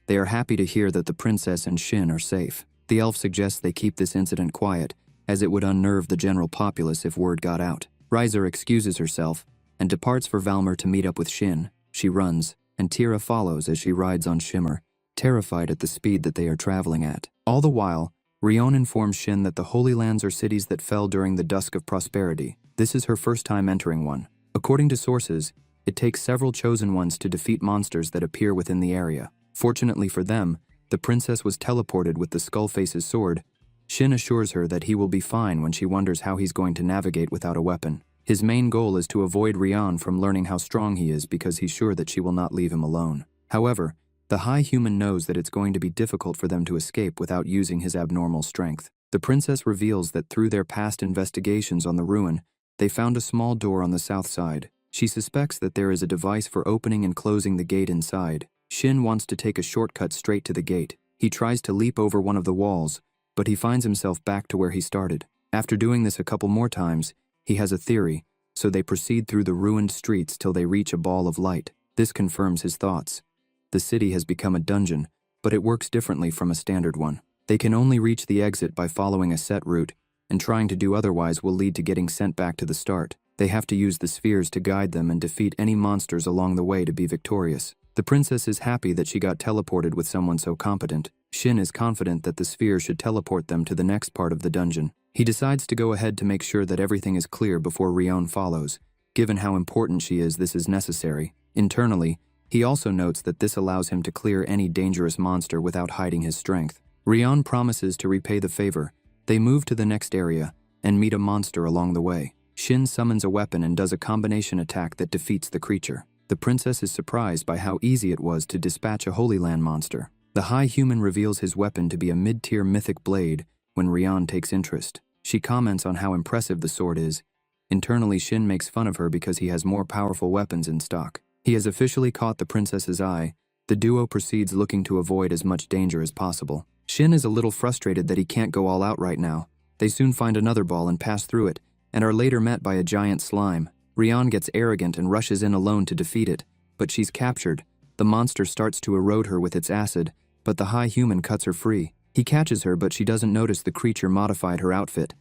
They are happy to hear that the princess and Shin are safe. The elf suggests they keep this incident quiet, as it would unnerve the general populace if word got out. Riser excuses herself and departs for Valmer to meet up with Shin. She runs, and Tira follows as she rides on Shimmer, terrified at the speed that they are traveling at. All the while, Rion informs Shin that the Holy Lands are cities that fell during the dusk of prosperity. This is her first time entering one. According to sources, it takes several chosen ones to defeat monsters that appear within the area. Fortunately for them, the princess was teleported with the Skullface's sword. Shin assures her that he will be fine when she wonders how he's going to navigate without a weapon. His main goal is to avoid Rion from learning how strong he is because he's sure that she will not leave him alone. However, the high human knows that it's going to be difficult for them to escape without using his abnormal strength. The princess reveals that through their past investigations on the ruin, they found a small door on the south side. She suspects that there is a device for opening and closing the gate inside. Shin wants to take a shortcut straight to the gate. He tries to leap over one of the walls, but he finds himself back to where he started. After doing this a couple more times, he has a theory, so they proceed through the ruined streets till they reach a ball of light. This confirms his thoughts. The city has become a dungeon, but it works differently from a standard one. They can only reach the exit by following a set route, and trying to do otherwise will lead to getting sent back to the start. They have to use the spheres to guide them and defeat any monsters along the way to be victorious. The princess is happy that she got teleported with someone so competent. Shin is confident that the sphere should teleport them to the next part of the dungeon. He decides to go ahead to make sure that everything is clear before Rion follows. Given how important she is, this is necessary. Internally, he also notes that this allows him to clear any dangerous monster without hiding his strength. Rion promises to repay the favor. They move to the next area and meet a monster along the way. Shin summons a weapon and does a combination attack that defeats the creature. The princess is surprised by how easy it was to dispatch a Holy Land monster. The high human reveals his weapon to be a mid-tier mythic blade when Rion takes interest. She comments on how impressive the sword is. Internally, Shin makes fun of her because he has more powerful weapons in stock. He has officially caught the princess's eye. The duo proceeds looking to avoid as much danger as possible. Shin is a little frustrated that he can't go all out right now. They soon find another ball and pass through it, and are later met by a giant slime. Rion gets arrogant and rushes in alone to defeat it, but she's captured. The monster starts to erode her with its acid, but the high human cuts her free. He catches her, but she doesn't notice the creature modified her outfit.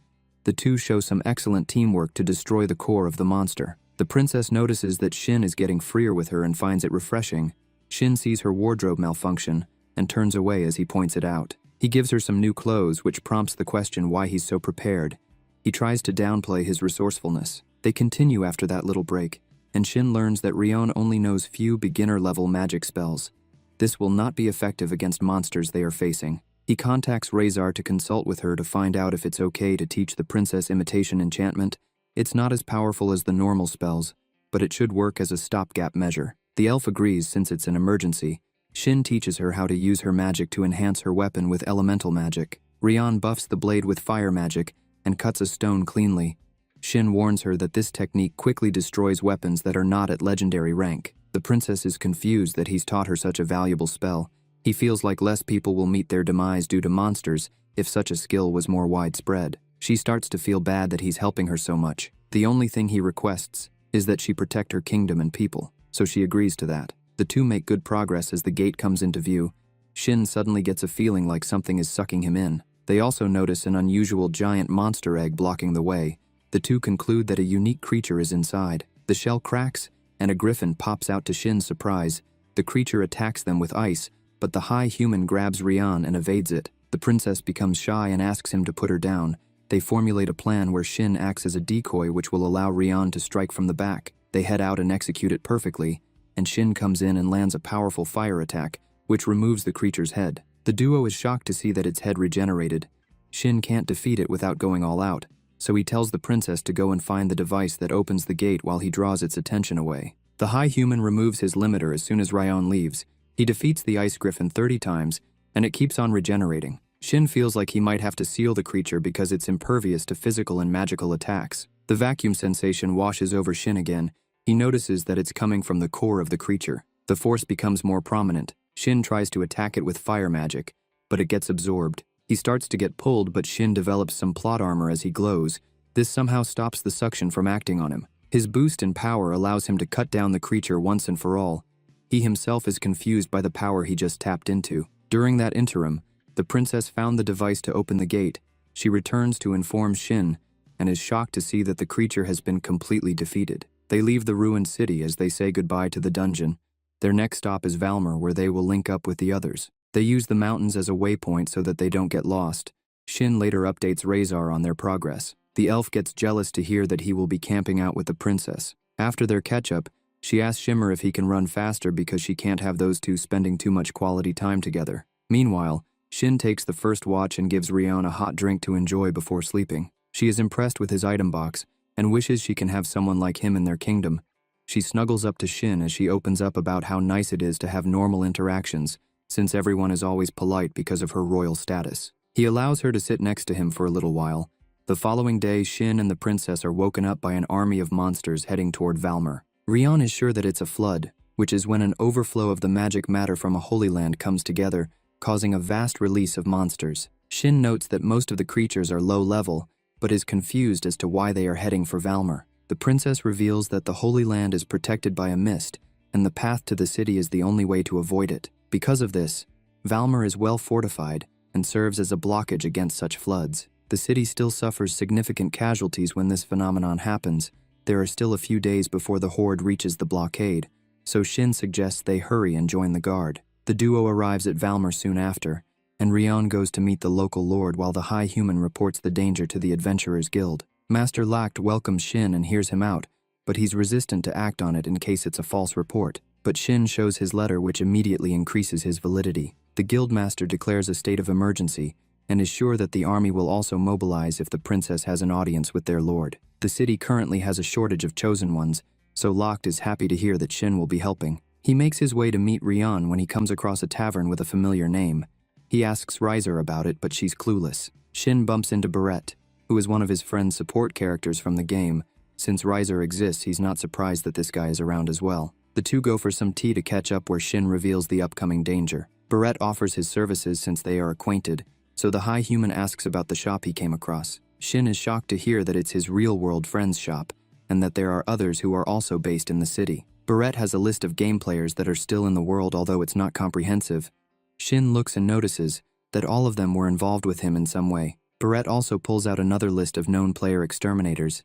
The two show some excellent teamwork to destroy the core of the monster. The princess notices that Shin is getting freer with her and finds it refreshing. Shin sees her wardrobe malfunction and turns away as he points it out. He gives her some new clothes, which prompts the question why he's so prepared. He tries to downplay his resourcefulness. They continue after that little break, and Shin learns that Rion only knows few beginner-level magic spells. This will not be effective against monsters they are facing. He contacts Razar to consult with her to find out if it's okay to teach the princess imitation enchantment. It's not as powerful as the normal spells, but it should work as a stopgap measure. The elf agrees since it's an emergency. Shin teaches her how to use her magic to enhance her weapon with elemental magic. Rion buffs the blade with fire magic and cuts a stone cleanly. Shin warns her that this technique quickly destroys weapons that are not at legendary rank. The princess is confused that he's taught her such a valuable spell. He feels like less people will meet their demise due to monsters if such a skill was more widespread. She starts to feel bad that he's helping her so much. The only thing he requests is that she protect her kingdom and people, so she agrees to that. The two make good progress as the gate comes into view. Shin suddenly gets a feeling like something is sucking him in. They also notice an unusual giant monster egg blocking the way. The two conclude that a unique creature is inside. The shell cracks, and a griffin pops out to Shin's surprise. The creature attacks them with ice, but the high human grabs Rion and evades it. The princess becomes shy and asks him to put her down. They formulate a plan where Shin acts as a decoy which will allow Rion to strike from the back. They head out and execute it perfectly, and Shin comes in and lands a powerful fire attack, which removes the creature's head. The duo is shocked to see that its head regenerated. Shin can't defeat it without going all out, so he tells the princess to go and find the device that opens the gate while he draws its attention away. The high human removes his limiter as soon as Rion leaves. He defeats the ice griffin 30 times, and it keeps on regenerating. Shin feels like he might have to seal the creature because it's impervious to physical and magical attacks. The vacuum sensation washes over Shin again. He notices that it's coming from the core of the creature. The force becomes more prominent. Shin tries to attack it with fire magic, but it gets absorbed. He starts to get pulled, but Shin develops some plot armor as he glows. This somehow stops the suction from acting on him. His boost in power allows him to cut down the creature once and for all. He himself is confused by the power he just tapped into. During that interim, the princess found the device to open the gate. She returns to inform Shin, and is shocked to see that the creature has been completely defeated. They leave the ruined city as they say goodbye to the dungeon. Their next stop is Valmer, where they will link up with the others. They use the mountains as a waypoint so that they don't get lost. Shin later updates Razar on their progress. The elf gets jealous to hear that he will be camping out with the princess. After their catch-up, she asks Shimmer if he can run faster because she can't have those two spending too much quality time together. Meanwhile, Shin takes the first watch and gives Rion a hot drink to enjoy before sleeping. She is impressed with his item box and wishes she can have someone like him in their kingdom. She snuggles up to Shin as she opens up about how nice it is to have normal interactions, since everyone is always polite because of her royal status. He allows her to sit next to him for a little while. The following day, Shin and the princess are woken up by an army of monsters heading toward Valmer. Rion is sure that it's a flood, which is when an overflow of the magic matter from a holy land comes together, causing a vast release of monsters. Shin notes that most of the creatures are low level, but is confused as to why they are heading for Valmer. The princess reveals that the Holy Land is protected by a mist, and the path to the city is the only way to avoid it. Because of this, Valmer is well fortified and serves as a blockage against such floods. The city still suffers significant casualties when this phenomenon happens. There are still a few days before the horde reaches the blockade, so Shin suggests they hurry and join the guard. The duo arrives at Valmer soon after, and Rion goes to meet the local lord while the High Human reports the danger to the Adventurers Guild. Master Lact welcomes Shin and hears him out, but he's resistant to act on it in case it's a false report. But Shin shows his letter, which immediately increases his validity. The Guildmaster declares a state of emergency and is sure that the army will also mobilize if the princess has an audience with their lord. The city currently has a shortage of chosen ones, so Lact is happy to hear that Shin will be helping. He makes his way to meet Rion when he comes across a tavern with a familiar name. He asks Riser about it, but she's clueless. Shin bumps into Barrett, who is one of his friend's support characters from the game. Since Riser exists, he's not surprised that this guy is around as well. The two go for some tea to catch up where Shin reveals the upcoming danger. Barrett offers his services since they are acquainted, so the High Human asks about the shop he came across. Shin is shocked to hear that it's his real-world friend's shop, and that there are others who are also based in the city. Barrett has a list of game players that are still in the world, although it's not comprehensive. Shin looks and notices that all of them were involved with him in some way. Barrett also pulls out another list of known player exterminators.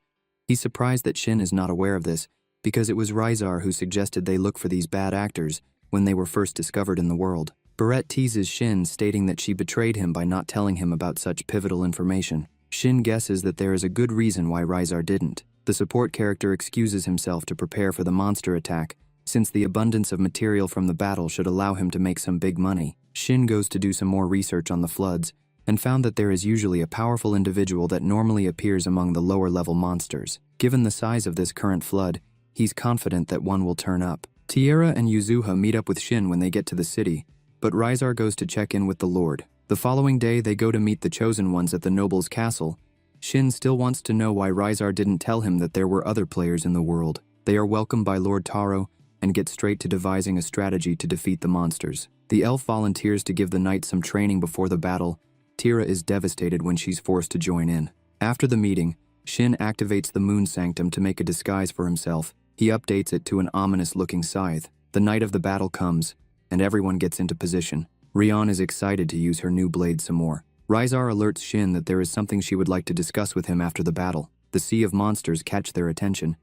He's surprised that Shin is not aware of this, because it was Rizar who suggested they look for these bad actors when they were first discovered in the world. Barrett teases Shin, stating that she betrayed him by not telling him about such pivotal information. Shin guesses that there is a good reason why Rizar didn't. The support character excuses himself to prepare for the monster attack, since the abundance of material from the battle should allow him to make some big money. Shin goes to do some more research on the floods, and found that there is usually a powerful individual that normally appears among the lower-level monsters. Given the size of this current flood, he's confident that one will turn up. Tierra and Yuzuha meet up with Shin when they get to the city, but Rizar goes to check in with the Lord. The following day, they go to meet the Chosen Ones at the Noble's castle. Shin still wants to know why Rizar didn't tell him that there were other players in the world. They are welcomed by Lord Taro and get straight to devising a strategy to defeat the monsters. The elf volunteers to give the knights some training before the battle. Tira is devastated when she's forced to join in. After the meeting, Shin activates the Moon Sanctum to make a disguise for himself. He updates it to an ominous-looking scythe. The night of the battle comes, and everyone gets into position. Rion is excited to use her new blade some more. Rizar alerts Shin that there is something she would like to discuss with him after the battle. The sea of monsters catch their attention.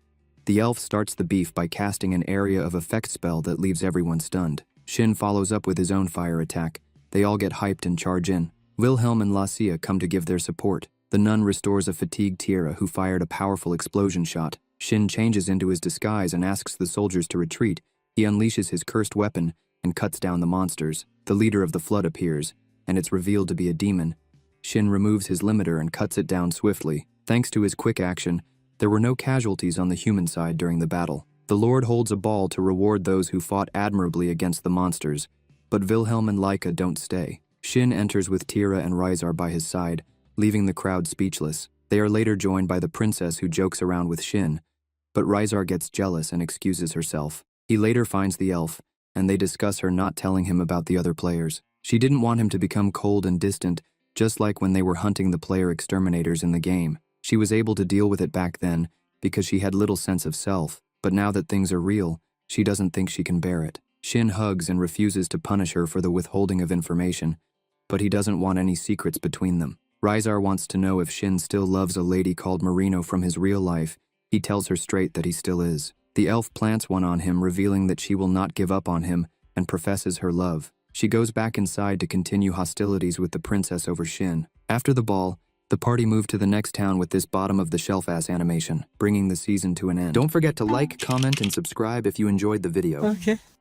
The elf starts the beef by casting an area of effect spell that leaves everyone stunned. Shin follows up with his own fire attack. They all get hyped and charge in. Wilhelm and Lacia come to give their support. The nun restores a fatigued Tierra who fired a powerful explosion shot. Shin changes into his disguise and asks the soldiers to retreat. He unleashes his cursed weapon and cuts down the monsters. The leader of the flood appears, and it's revealed to be a demon. Shin removes his limiter and cuts it down swiftly. Thanks to his quick action, there were no casualties on the human side during the battle. The Lord holds a ball to reward those who fought admirably against the monsters, but Wilhelm and Laika don't stay. Shin enters with Tira and Rizar by his side, leaving the crowd speechless. They are later joined by the princess who jokes around with Shin, but Rizar gets jealous and excuses herself. He later finds the elf and they discuss her not telling him about the other players. She didn't want him to become cold and distant, just like when they were hunting the player exterminators in the game. She was able to deal with it back then because she had little sense of self, but now that things are real, she doesn't think she can bear it. Shin hugs and refuses to punish her for the withholding of information, but he doesn't want any secrets between them. Rizar wants to know if Shin still loves a lady called Marino from his real life. He tells her straight that he still is. The elf plants one on him, revealing that she will not give up on him, and professes her love. She goes back inside to continue hostilities with the princess over Shin. After the ball, the party moved to the next town with this bottom-of-the-shelf-ass animation, bringing the season to an end. Don't forget to like, comment, and subscribe if you enjoyed the video. Okay.